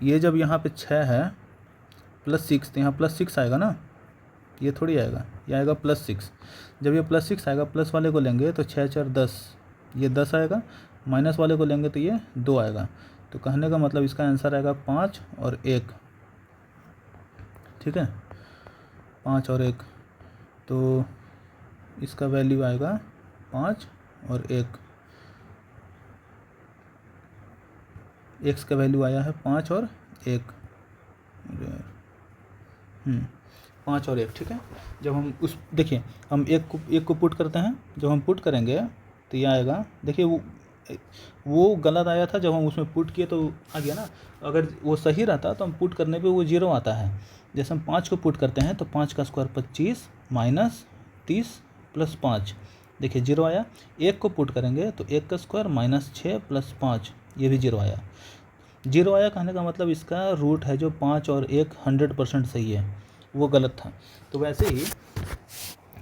ये जब यहाँ पे 6 है प्लस 6, तो यहाँ प्लस 6 आएगा ना, ये थोड़ी आएगा, ये आएगा प्लस 6। जब ये प्लस 6 आएगा, प्लस वाले को लेंगे तो 6 4 10, ये 10 आएगा, माइनस वाले को लेंगे तो ये 2 आएगा। तो कहने का मतलब इसका आंसर आएगा 5 और 1, ठीक है, 5 और 1, तो इसका वैल्यू आएगा 5 और 1, x का वैल्यू आया है 5 और 1, 5 और 1, ठीक है। जब हम देखिए हम एक को पुट करते हैं, जब हम पुट करेंगे तो ये आएगा, देखिए वो गलत आया था, जब हम उसमें पुट किए तो आ गया ना, अगर वो सही रहता तो हम पुट करने पे वो 0 आता है। जैसे हम 5 को पुट करते हैं तो 5 का स्क्वायर 25 माइनस 30 प्लस 5, देखिए 0 आया। 1 को पुट करेंगे तो 1 का स्क्वायर माइनस 6 प्लस 5, ये भी 0 आया। 0 आया कहने का मतलब इसका रूट है जो 5 और 1 100% सही है, वो गलत था। तो वैसे ही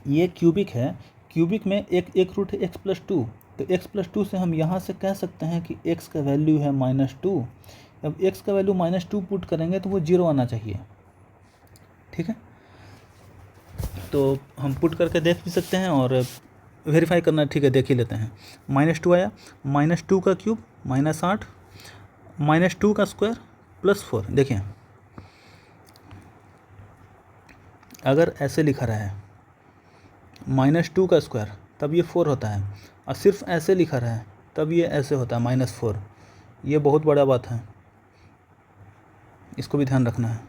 ये क्यूबिक है, क्यूबिक में एक रूट है x+2, तो x+2 से हम यहाँ से कह सकते हैं कि x का वैल्यू है -2। अब x का वैल्यू -2 पुट करेंगे तो वो 0 आना चाहिए, ठीक है। तो हम पुट करके देख भी सकते हैं और वेरीफाई करना, ठीक है, देख ही लेते हैं। -2 आया, -2 का क्यूब -8, -2 का स्क्वायर प्लस 4, देखिए अगर ऐसे लिखा रहा है -2 का स्क्वायर तब ये 4 होता है, और सिर्फ ऐसे लिखा रहा है तब ये ऐसे होता है -4, ये बहुत बड़ा बात है, इसको भी ध्यान रखना है,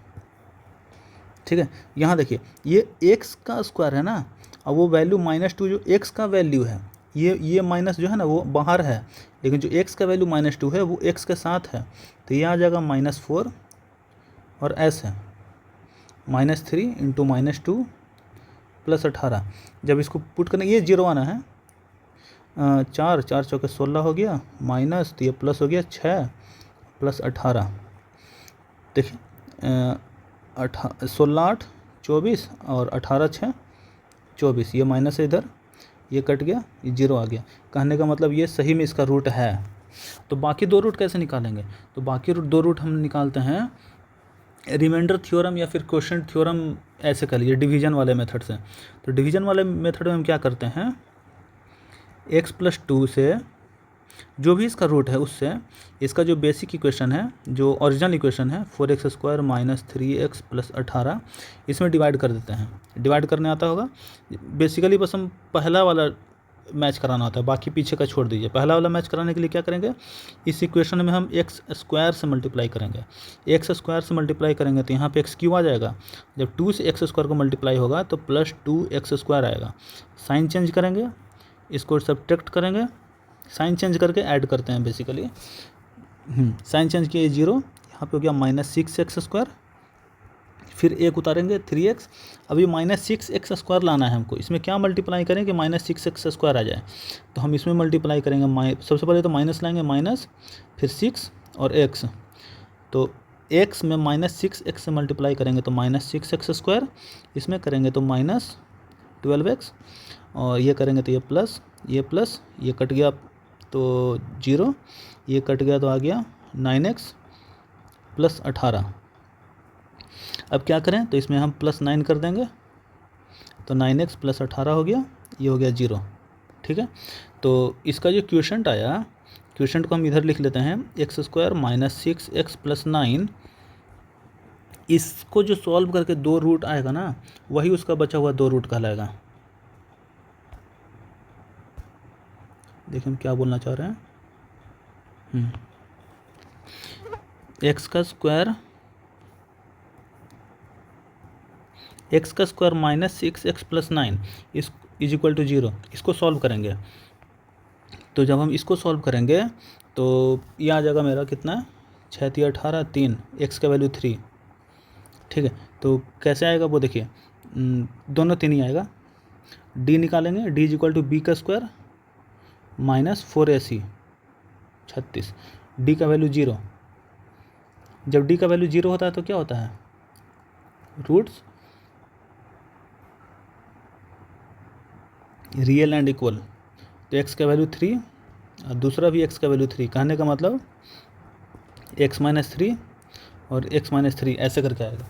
ठीक है। यहाँ देखिए ये x का स्क्वायर है ना, और वो वैल्यू -2 जो x का वैल्यू है, ये माइनस जो है ना वो बाहर है, लेकिन जो x का वैल्यू -2 है वो x के साथ है, तो ये आ जाएगा -4 और s है -3 इंटू -2 प्लस 18। जब इसको पुट करने ये 0 आना है, 4 4 चौके 16 हो गया, माइनस तो ये प्लस हो गया 6 प्लस 18, देखिए 16 8 24 और 18 6 24, ये माइनस है इधर, ये कट गया, ये 0 आ गया। कहने का मतलब ये सही में इसका रूट है। तो बाकी 2 रूट कैसे निकालेंगे, तो बाकी 2 रूट हम निकालते हैं, रिमाइंडर थ्योरम या फिर क्वोशंट थ्योरम ऐसे कह लीजिए डिवीजन वाले मेथड से। तो डिवीजन वाले मेथड में हम क्या करते हैं, x+2 से जो भी इसका रूट है उससे इसका जो बेसिक इक्वेशन है, जो ओरिजिनल इक्वेशन है 4x² - 3x + 18, इसमें डिवाइड कर देते हैं। डिवाइड करने आता होगा, बेसिकली बस हम पहला वाला मैच कराना होता है, बाकी पीछे का छोड़ दीजिए। पहला वाला मैच कराने के लिए क्या करेंगे, इस इक्वेशन में हम x² से मल्टीप्लाई करेंगे। x² से मल्टीप्लाई करेंगे तो यहाँ पे x³ आ जाएगा। जब 2 से x² को मल्टीप्लाई होगा तो +2x² आएगा। साइन चेंज करेंगे, इसको सब्ट्रैक्ट करेंगे, साइन चेंज करके ऐड करते हैं बेसिकली। साइन चेंज किए 0, यहाँ पे हो गया -6x², फिर एक उतारेंगे 3x। अभी -6x² लाना है हमको, इसमें क्या मल्टीप्लाई करें कि -6x² आ जाए, तो हम इसमें मल्टीप्लाई करेंगे। सबसे पहले तो माइनस लाएंगे, माइनस फिर 6 और x, तो x में -6x से मल्टीप्लाई करेंगे तो -6x², इसमें करेंगे तो -12x, और ये करेंगे तो ये प्लस, ये कट गया तो 0, ये कट गया तो आ गया 9x + 18। अब क्या करें, तो इसमें हम +9 कर देंगे तो 9x + 18 हो गया, ये हो गया 0। ठीक है, तो इसका जो क्वोशंट आया, क्वोशंट को हम इधर लिख लेते हैं, x² - 6x + 9। इसको जो सॉल्व करके 2 रूट आएगा ना, वही उसका बचा हुआ 2 रूट कहलाएगा। देखिए हम क्या बोलना चाह रहे हैं, x² - 6x + 9 इस = 0। इसको सॉल्व करेंगे, तो जब हम इसको सॉल्व करेंगे तो ये आ जाएगा मेरा कितना, 6 × 18 3, x का वैल्यू 3। ठीक है, तो कैसे आएगा वो देखिए, दोनों 3 ही आएगा। d निकालेंगे, d = b² - 4ac 36, d का वैल्यू 0। जब d का वैल्यू 0 होता है तो क्या होता है, रूट्स रियल एंड इक्वल। तो x का वैल्यू 3 और दूसरा भी x का वैल्यू 3, कहने का मतलब x - 3 और x - 3 ऐसे करके आएगा।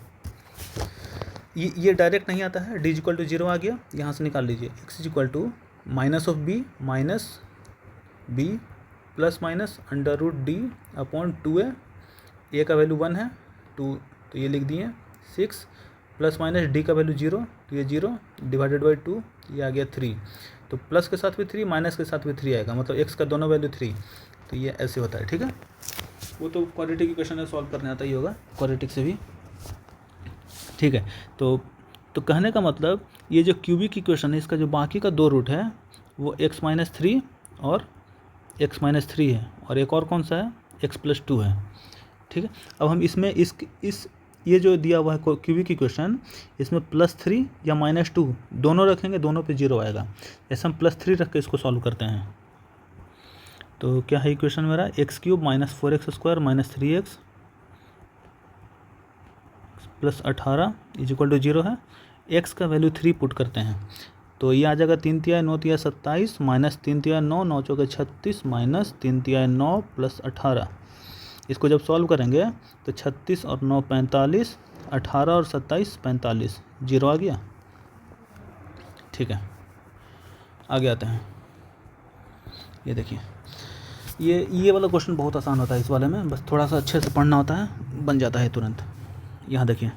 ये डायरेक्ट नहीं आता है, d = 0 आ गया, यहाँ से निकाल लीजिए, x = -b - b ± √d/2a। a का वैल्यू 1 है, 2 तो ये लिख दिए, 6 ± d का वैल्यू 0, तो ये 0 /2, ये आ गया 3। तो प्लस के साथ भी 3, माइनस के साथ भी 3 आएगा, मतलब x का दोनों वैल्यू 3। तो ये ऐसे होता है। ठीक है, वो तो क्वाड्रेटिक इक्वेशन है, सॉल्व करने आता ही होगा क्वाड्रेटिक से भी। ठीक है, तो कहने का मतलब ये जो क्यूबिक इक्वेशन है, इसका जो बाकी का 2 रूट है वो x - 3 और x - 3 है, और एक और कौन सा है, x+2 है। ठीक है, अब हम इसमें इस ये जो दिया हुआ है क्यूबिक इक्वेशन, इसमें +3 या -2 दोनों रखेंगे, दोनों पे 0 आएगा। ऐसे हम +3 रख के इसको सॉल्व करते हैं। तो क्या है इक्वेशन मेरा, x³ - 4x² - 3x + 18 = 0 है। x का वैल्यू 3 पुट करते हैं, तो ये आ जाएगा 3 × 9 = 27 -3 × 9 9 × 4 = 36 -3 × 9 + 18। इसको जब सॉल्व करेंगे तो 36 और 9 45, 18 और 27 45, 0 आ गया। ठीक है, आगे आते हैं। ये देखिए, ये वाला क्वेश्चन बहुत आसान होता है, इस वाले में बस थोड़ा सा अच्छे से पढ़ना होता है, बन जाता है तुरंत। यहाँ देखिए,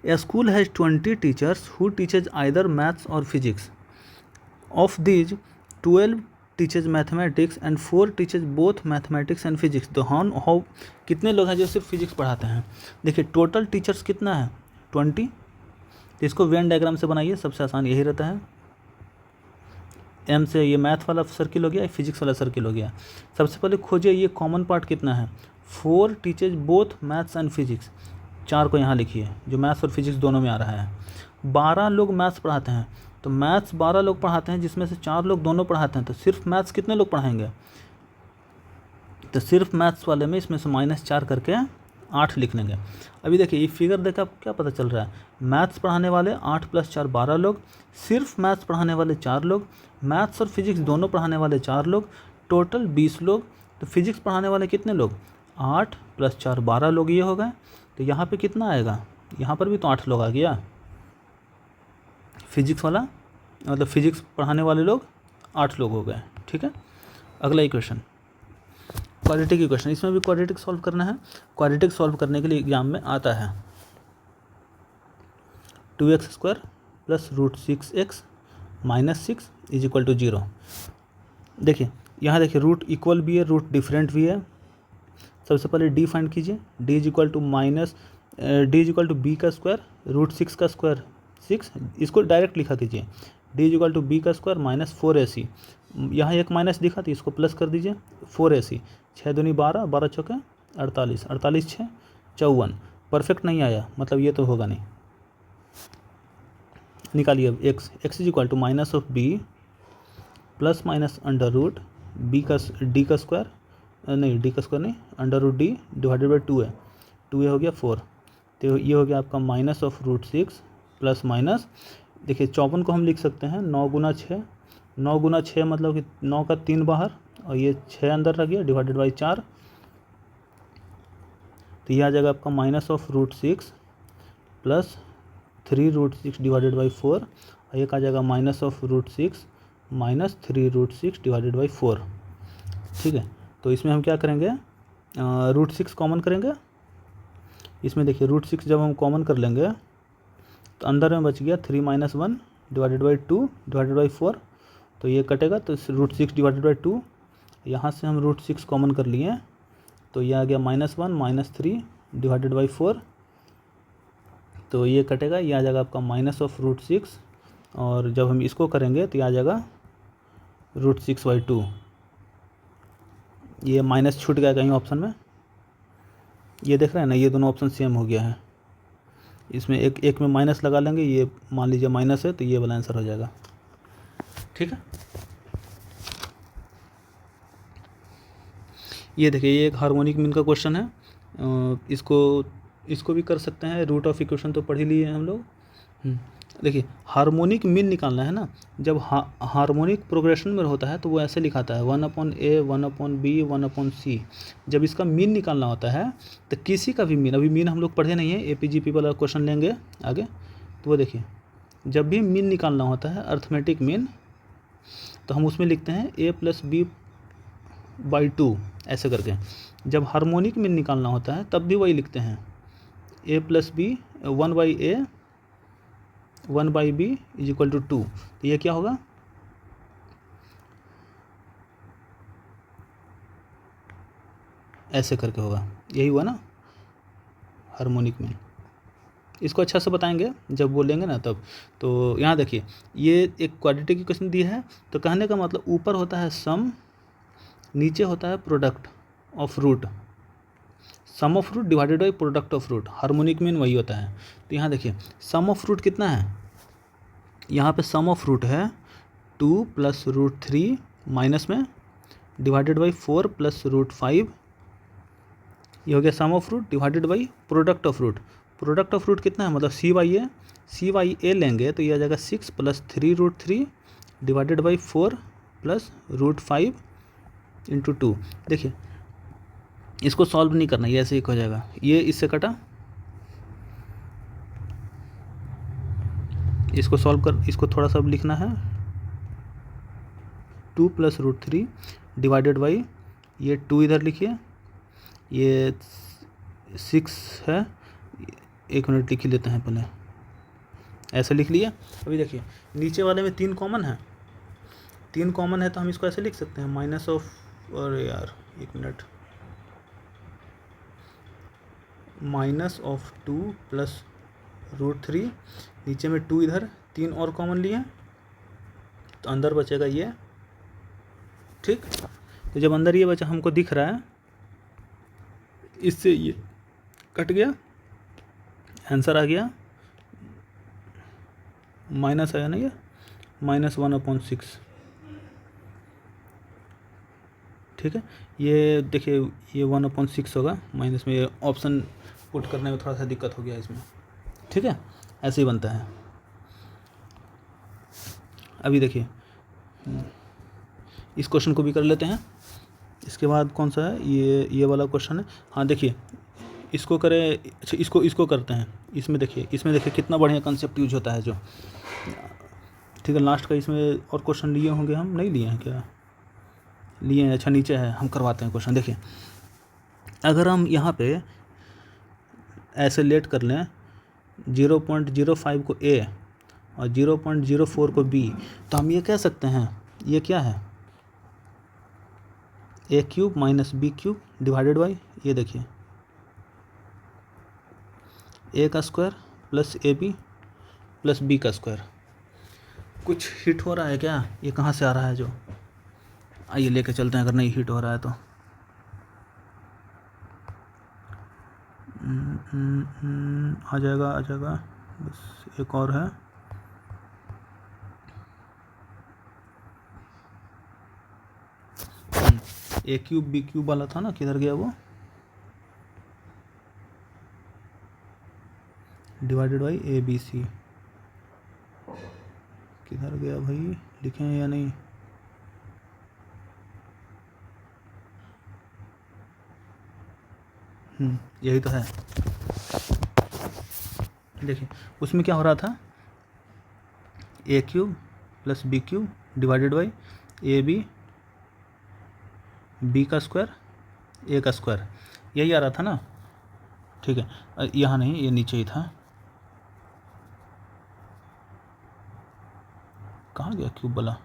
a school has 20 teachers who teaches either maths और physics. Of these 12 teaches mathematics and 4 teaches both mathematics and physics. तो हाउ कितने लोग हैं जो सिर्फ फिजिक्स पढ़ाते हैं। देखिए टोटल टीचर्स कितना है, 20। तो इसको वेन डायग्राम से बनाइए, सबसे आसान यही रहता है। एम से ये मैथ वाला सर्किल हो गया, फिजिक्स वाला सर्किल हो गया। सबसे पहले खोजिए ये कॉमन पार्ट कितना है, 4 teaches both maths and physics. 4 को यहाँ लिखिए, जो मैथ्स और फिजिक्स दोनों में आ रहा है। 12 लोग मैथ्स पढ़ाते हैं, तो मैथ्स 12 लोग पढ़ाते हैं, जिसमें से 4 लोग दोनों पढ़ाते हैं। तो सिर्फ मैथ्स कितने लोग पढ़ाएंगे, तो सिर्फ मैथ्स वाले में इसमें से -4 करके 8 लिख लेंगे। अभी देखिए ये फिगर देखकर आपको क्या पता चल रहा है, मैथ्स पढ़ाने वाले 8 + 4 12 लोग, सिर्फ मैथ्स पढ़ाने वाले 4 लोग, मैथ्स और फिजिक्स दोनों पढ़ाने वाले 4 लोग, टोटल 20 लोग। तो फिजिक्स पढ़ाने वाले कितने लोग, 8 + 4 12 लोग ये हो गए। तो यहाँ पे कितना आएगा, यहाँ पर भी तो 8 लोग आ गया। फिजिक्स वाला मतलब फिजिक्स पढ़ाने वाले लोग 8 लोग हो गए। ठीक है, अगला इक्वेशन क्वाड्रेटिक इक्वेशन, इसमें भी क्वाड्रेटिक सॉल्व करना है। क्वाड्रेटिक सॉल्व करने के लिए एग्जाम में आता है 2x² + √6x - 6 = 0। देखिए यहाँ देखिए रूट इक्वल भी है, रूट डिफरेंट भी है। सबसे पहले डी फाइंड कीजिए, d = b² √6 का स्क्वायर 6, इसको डायरेक्ट लिखा कीजिए, d = b² - 4ac। यहाँ एक माइनस दिखा तो इसको प्लस कर दीजिए, 4ac। 6 दूनी 12, 12 चौके 48, 48 6 54। परफेक्ट नहीं आया मतलब ये तो होगा नहीं। निकालिए अब x = -b ± under root b का d का स्क्वायर नहीं, d का स्क्वायर नहीं, √d / 2 है, 2a हो गया 4। तो ये हो गया आपका -√6 प्लस माइनस, देखिए 54 को हम लिख सकते हैं 9 × 6, 9 × 6 मतलब कि 9 का 3 बाहर और ये 6 अंदर रह गया /4। तो ये आ जाएगा आपका -√6 प्लस 3√6 / 4 और एक आ जाएगा -√6 - 3√6 / 4। ठीक है, तो इसमें हम क्या करेंगे, √6 कॉमन करेंगे। इसमें देखिए √6 जब हम कॉमन कर लेंगे तो अंदर में बच गया 3 - 1 / 2 / 4। तो ये कटेगा तो √6 / 2, यहाँ से हम √6 कॉमन कर लिए तो ये आ गया -1 - 3 / 4। तो ये कटेगा, ये आ जाएगा आपका -√6 और जब हम इसको करेंगे तो ये आ जाएगा √6/2। ये माइनस छूट गया कहीं ऑप्शन में, ये देख रहे हैं ना, ये दोनों ऑप्शन सेम हो गया है। इसमें एक में माइनस लगा लेंगे, ये मान लीजिए माइनस है तो ये वाला आंसर हो जाएगा। ठीक है, ये देखिए ये एक हार्मोनिक मीन का क्वेश्चन है। इसको भी कर सकते हैं, रूट ऑफ इक्वेशन तो पढ़ ही लिए हम लोग। देखिए हार्मोनिक मीन निकालना है ना, जब हार्मोनिक प्रोग्रेशन में होता है तो वो ऐसे लिखाता है 1/a 1/b 1/c। जब इसका मीन निकालना होता है तो किसी का भी मीन, अभी मीन हम लोग पढ़े नहीं है, APGP वाला क्वेश्चन लेंगे आगे, तो वो देखिए जब भी मीन निकालना होता है अर्थमेटिक मीन, तो हम उसमें लिखते हैं a + b/2 ऐसे करके। जब हार्मोनिक मीन निकालना होता है तब भी वही लिखते हैं a + b 1/a 1/b = 2। तो ये क्या होगा, ऐसे करके होगा, यही हुआ ना हार्मोनिक मीन। इसको अच्छा से बताएंगे जब बोलेंगे ना तब। तो यहाँ देखिए ये एक क्वाड्रेटिक इक्वेशन दी है, तो कहने का मतलब ऊपर होता है सम, नीचे होता है product of root, sum of root divided by product of root. Harmonic mean वही होता है। तो यहाँ देखिए सम ऑफ रूट कितना है, यहाँ पे सम ऑफ रूट है 2 + √3 माइनस में डिवाइडेड बाई 4 + √5। ये हो गया sum of root divided by product of root. Product of root कितना है मतलब CA लेंगे तो ये आ जाएगा 6 + 3√3 डिवाइडेड बाई 4 + √5 × 2। देखिए इसको सॉल्व नहीं करना, ये ऐसे ही हो जाएगा, ये इससे कटा, इसको सॉल्व कर, इसको थोड़ा सा लिखना है 2 + √3 डिवाइडेड बाई, ये 2 इधर लिखिए, ये 6 है, 1 मिनट लिख ही लेते हैं पहले, ऐसे लिख लिया। अभी देखिए नीचे वाले में 3 कॉमन है, 3 कॉमन है तो हम इसको ऐसे लिख सकते हैं माइनस ऑफ, अरे यार 1 मिनट, -2 + √3, नीचे में 2 इधर, 3 और कॉमन लिए तो अंदर बचेगा ये। ठीक, तो जब अंदर ये बचा हमको दिख रहा है, इससे ये कट गया, आंसर आ गया माइनस आया ना, ये -1/6। ठीक है, ये देखिए ये 1/6 होगा माइनस में, ये ऑप्शन पुट करने में थोड़ा सा दिक्कत हो गया इसमें। ठीक है, ऐसे ही बनता है। अभी देखिए इस क्वेश्चन को भी कर लेते हैं, इसके बाद कौन सा है, ये वाला क्वेश्चन है। हाँ देखिए इसको करें, अच्छा इसको करते हैं। इसमें देखिए कितना बढ़िया कंसेप्ट यूज होता है जो, ठीक है। लास्ट का इसमें और क्वेश्चन लिए होंगे, हम नहीं लिए हैं क्या? लिए हैं, अच्छा नीचे है, हम करवाते हैं क्वेश्चन। देखिए अगर हम यहाँ पे ऐसे लेट कर लें 0.05 को ए और 0.04 को बी, तो हम ये कह सकते हैं ये क्या है, A cube minus B cube divided by, ये देखिए ए का square plus A B plus B का स्क्वायर। कुछ हिट हो रहा है क्या? ये कहाँ से आ रहा है जो? आइए लेके चलते हैं, अगर नहीं हिट हो रहा है तो। आ जाएगा, बस एक और है। ए क्यूब बी क्यूब वाला था ना, किधर गया वो? Divided by A B C, किधर गया भाई? लिखे हैं या नहीं? यही तो है। देखिए उसमें क्या हो रहा था, A cube plus B cube divided by A B, B का स्क्वायर, ए का स्क्वायर, यही आ रहा था ना, ठीक है। यहाँ नहीं, ये नीचे ही था। कहाँ गया क्यूब वाला?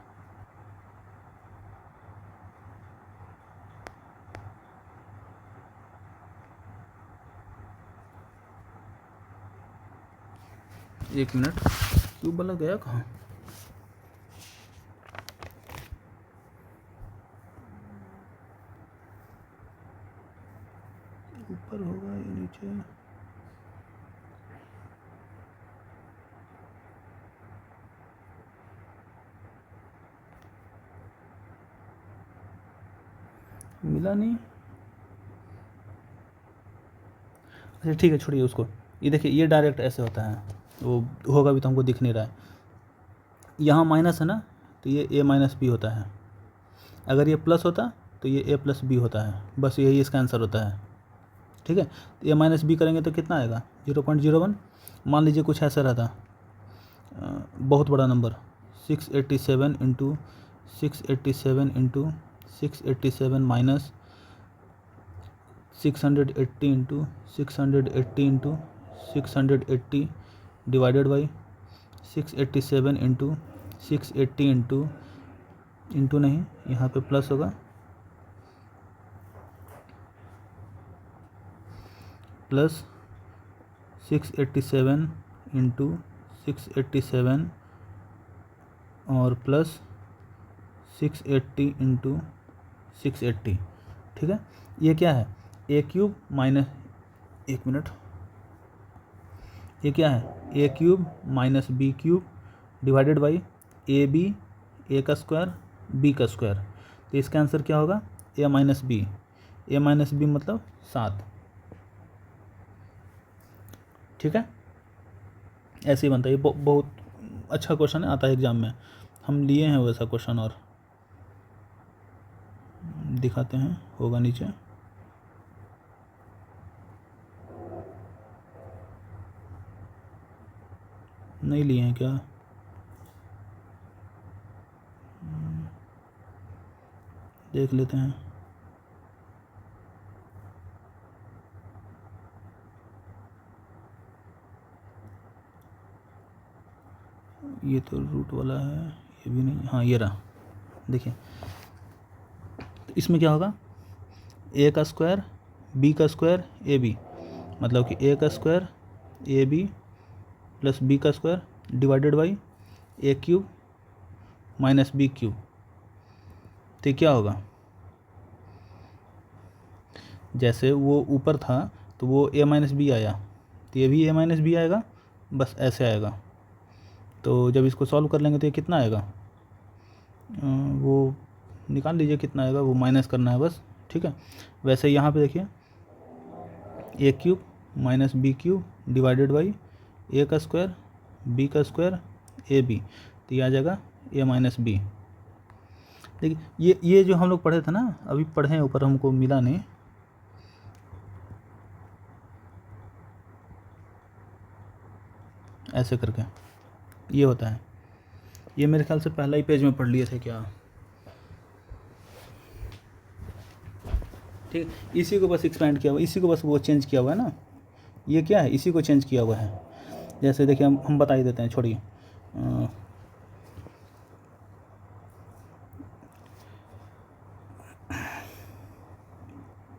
एक मिनट, क्यूब वाला गया कहाँ? ऊपर होगा या नीचे? मिला नहीं। अच्छा ठीक है, छोड़िए उसको। ये देखिए ये डायरेक्ट ऐसे होता है, वो होगा भी तो हमको दिख नहीं रहा है। यहाँ माइनस है ना, तो ये ए माइनस बी होता है। अगर ये प्लस होता तो ये ए प्लस बी होता है। बस यही इसका आंसर होता है, ठीक है। तो ए माइनस बी करेंगे तो कितना आएगा? 0.01। मान लीजिए कुछ ऐसा रहता, बहुत बड़ा number, 687 into 687 into 687 minus 680 into 680 into 680 divided by 687 into 680 into नहीं, यहाँ पे प्लस होगा, प्लस 687 इंटू 687 और प्लस 680 इंटू 680, ठीक है। ये क्या है? ए क्यूब माइनस, एक मिनट, ये क्या है? A cube minus B cube divided by A B, A का स्क्वायर बी का स्क्वायर। तो इसका आंसर क्या होगा? ए minus B. A minus B मतलब 7, ठीक है। ऐसे ही बनता है। ये बहुत अच्छा क्वेश्चन है, आता है एग्जाम में, हम लिए हैं वैसा क्वेश्चन, और दिखाते हैं, होगा नीचे। नहीं लिए हैं क्या? देख लेते हैं। ये तो रूट वाला है, ये भी नहीं, हाँ ये रहा। देखिए तो इसमें क्या होगा? ए का स्क्वायर बी का स्क्वायर ए बी, मतलब कि ए का square A B plus B का square divided by A cube minus B cube. तो ये क्या होगा? जैसे वो ऊपर था तो वो ए माइनस बी आया, तो ये भी ए माइनस बी आएगा, बस ऐसे आएगा। तो जब इसको सॉल्व कर लेंगे तो ये कितना आएगा? वो निकाल लीजिए कितना आएगा, वो माइनस करना है बस, ठीक है। वैसे यहाँ पे देखिए A cube minus B cube divided by A का स्क्वायर बी का स्क्वायर ए बी, तो ये आ जाएगा ए माइनस बी। देखिए ये जो हम लोग पढ़े थे ना, अभी पढ़े हैं ऊपर, हमको मिला नहीं। ऐसे करके ये होता है। ये मेरे ख्याल से पहला ही पेज में पढ़ लिए थे क्या, ठीक। इसी को बस एक्सपेंड किया हुआ, इसी को बस वो चेंज किया हुआ है ना, ये क्या है, इसी को चेंज किया हुआ है। जैसे देखिए हम बता ही देते हैं, छोड़िए।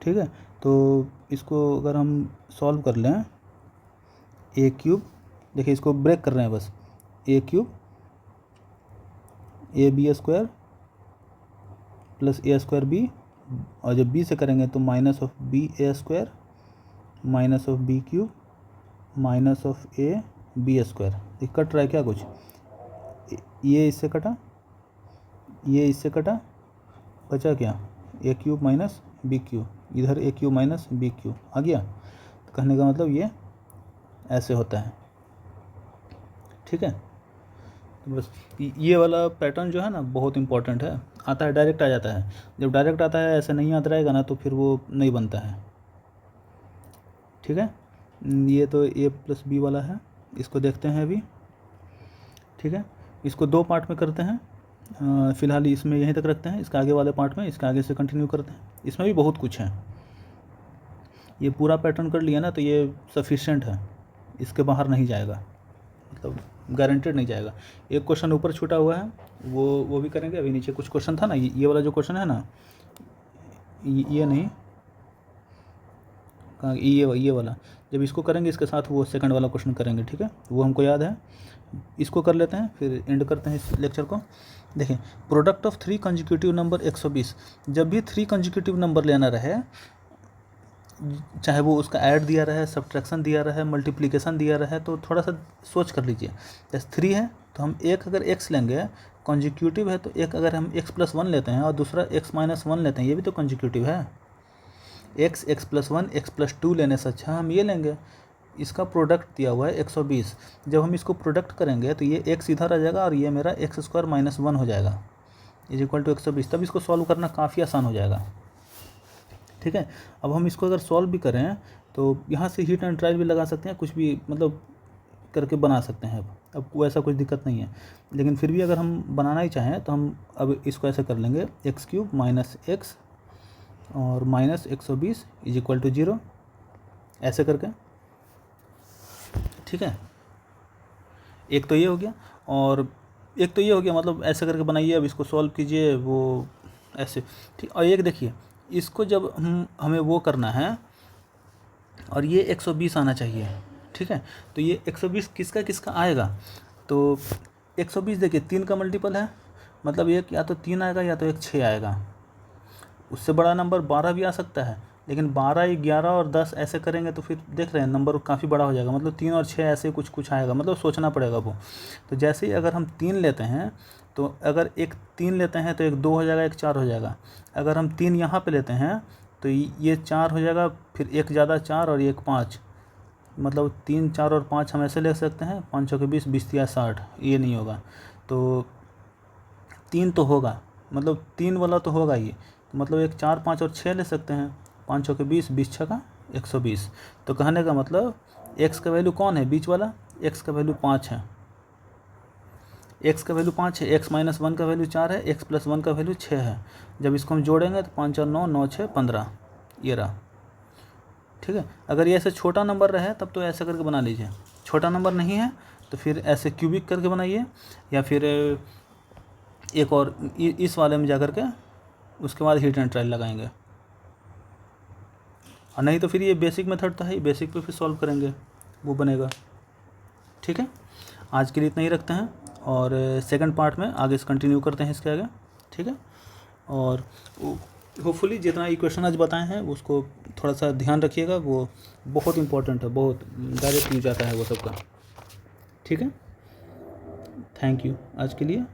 ठीक है, तो इसको अगर हम सॉल्व कर लें, ए क्यूब, देखिए इसको ब्रेक कर रहे हैं बस, A cube A B square plus A square B, और जब बी से करेंगे तो minus of B A square minus of B cube minus of A B square. ये कट रहा है क्या कुछ, ये इससे कटा, ये इससे कटा, बचा क्या, ए क्यूब माइनस बी क्यूब, इधर ए क्यूब माइनस बी क्यूब आ गया। तो कहने का मतलब ये ऐसे होता है, ठीक है। तो बस ये वाला पैटर्न जो है ना बहुत इंपॉर्टेंट है, आता है डायरेक्ट आ जाता है। जब डायरेक्ट आता है ऐसे नहीं आता रहेगा ना तो फिर वो नहीं बनता है, ठीक है। ये तो ए प्लस बी वाला है, इसको देखते हैं अभी, ठीक है। इसको दो पार्ट में करते हैं, फ़िलहाल इसमें यहीं तक रखते हैं, इसके आगे वाले पार्ट में इसके आगे से कंटिन्यू करते हैं। इसमें भी बहुत कुछ है, ये पूरा पैटर्न कर लिया ना तो ये सफिशेंट है, इसके बाहर नहीं जाएगा, मतलब गारंटेड नहीं जाएगा। एक क्वेश्चन ऊपर छूटा हुआ है, वो भी करेंगे। अभी नीचे कुछ क्वेश्चन था ना, ये वाला जो क्वेश्चन है ना, ये नहीं, कहाँ, ये वाला, जब इसको करेंगे इसके साथ वो सेकंड वाला क्वेश्चन करेंगे, ठीक है। वो हमको याद है, इसको कर लेते हैं फिर एंड करते हैं इस लेक्चर को। देखिए, प्रोडक्ट ऑफ 3 कंजिक्यूटिव नंबर 120, जब भी 3 कंजिक्यूटिव नंबर लेना रहे, चाहे वो उसका ऐड दिया रहे, सब्ट्रैक्शन दिया रहे, मल्टीप्लिकेशन दिया रहे, तो थोड़ा सा सोच कर लीजिए। जैसे 3 है तो हम एक अगर x लेंगे, कंजिक्यूटिव है, तो एक अगर हम x+1 लेते हैं और दूसरा x-1 लेते हैं, ये भी तो कंजिक्यूटिव है। x, x+1, x+2 लेने से अच्छा हम ये लेंगे। इसका प्रोडक्ट दिया हुआ है 120, जब हम इसको प्रोडक्ट करेंगे तो ये x इधर आ जाएगा और ये मेरा x² - 1 हो जाएगा = 120। तब इसको सॉल्व करना काफ़ी आसान हो जाएगा, ठीक है। अब हम इसको अगर सॉल्व भी करें तो यहाँ से हीट एंड ट्रायल भी लगा सकते हैं, कुछ भी मतलब करके बना सकते हैं। अब वैसा कुछ दिक्कत नहीं है, लेकिन फिर भी अगर हम बनाना ही चाहें तो हम अब इसको ऐसे कर लेंगे, x³ - x और -120 = 0, ऐसे करके, ठीक है। एक तो ये हो गया, और एक तो ये हो गया, मतलब ऐसे करके बनाइए। अब इसको सॉल्व कीजिए वो ऐसे, ठीक। और एक देखिए, इसको जब हमें वो करना है और ये 120 आना चाहिए, ठीक है। तो ये 120 किसका किसका आएगा, तो 120 देखिए 3 का मल्टीपल है, मतलब एक या तो 3 आएगा या तो एक 6 आएगा। उससे बड़ा नंबर 12 भी आ सकता है, लेकिन 12, 11 और 10 ऐसे करेंगे तो फिर देख रहे हैं नंबर काफ़ी बड़ा हो जाएगा, मतलब 3 और 6 ऐसे कुछ आएगा, मतलब सोचना पड़ेगा वो। तो जैसे ही अगर हम 3 लेते हैं, तो अगर एक 3 लेते हैं तो एक 2 हो जाएगा, एक 4 हो जाएगा। अगर हम 3 यहाँ पे लेते हैं तो ये 4 हो जाएगा, फिर एक ज़्यादा 4 और एक 5, मतलब 3, 4 और 5 हम ऐसे ले सकते हैं। 5 चौके 20, 20 या 60, ये नहीं होगा तो 3 तो होगा, मतलब 3 वाला तो होगा ही, तो मतलब एक 4, 5 और 6 ले सकते हैं। 5 चौके 20, 20 छक्का 120। तो कहने का मतलब x का वैल्यू कौन है, बीच वाला, x का वैल्यू 5 है, x का वैल्यू 5 है, x - 1 का वैल्यू 4 है, x+1 का वैल्यू 6 है। जब इसको हम जोड़ेंगे तो 5 और 9, 9 6 15, ये रहा, ठीक है। अगर ये ऐसे छोटा नंबर रहे तब तो ऐसे करके बना लीजिए, छोटा नंबर नहीं है तो फिर ऐसे क्यूबिक करके बनाइए, या फिर एक और इस वाले में जा कर के उसके बाद हीट एंड ट्रायल लगाएंगे, और नहीं तो फिर ये बेसिक मेथड तो है, बेसिक पे फिर सॉल्व करेंगे, वो बनेगा, ठीक है। आज के लिए इतना ही रखते हैं, और सेकंड पार्ट में आगे से कंटिन्यू करते हैं इसके आगे, ठीक है। और होपफुली जितना इक्वेशन आज बताए हैं उसको थोड़ा सा ध्यान रखिएगा, वो बहुत इंपॉर्टेंट है, बहुत डायरेक्ट यूज आता है वो सबका, ठीक है। थैंक यू आज के लिए।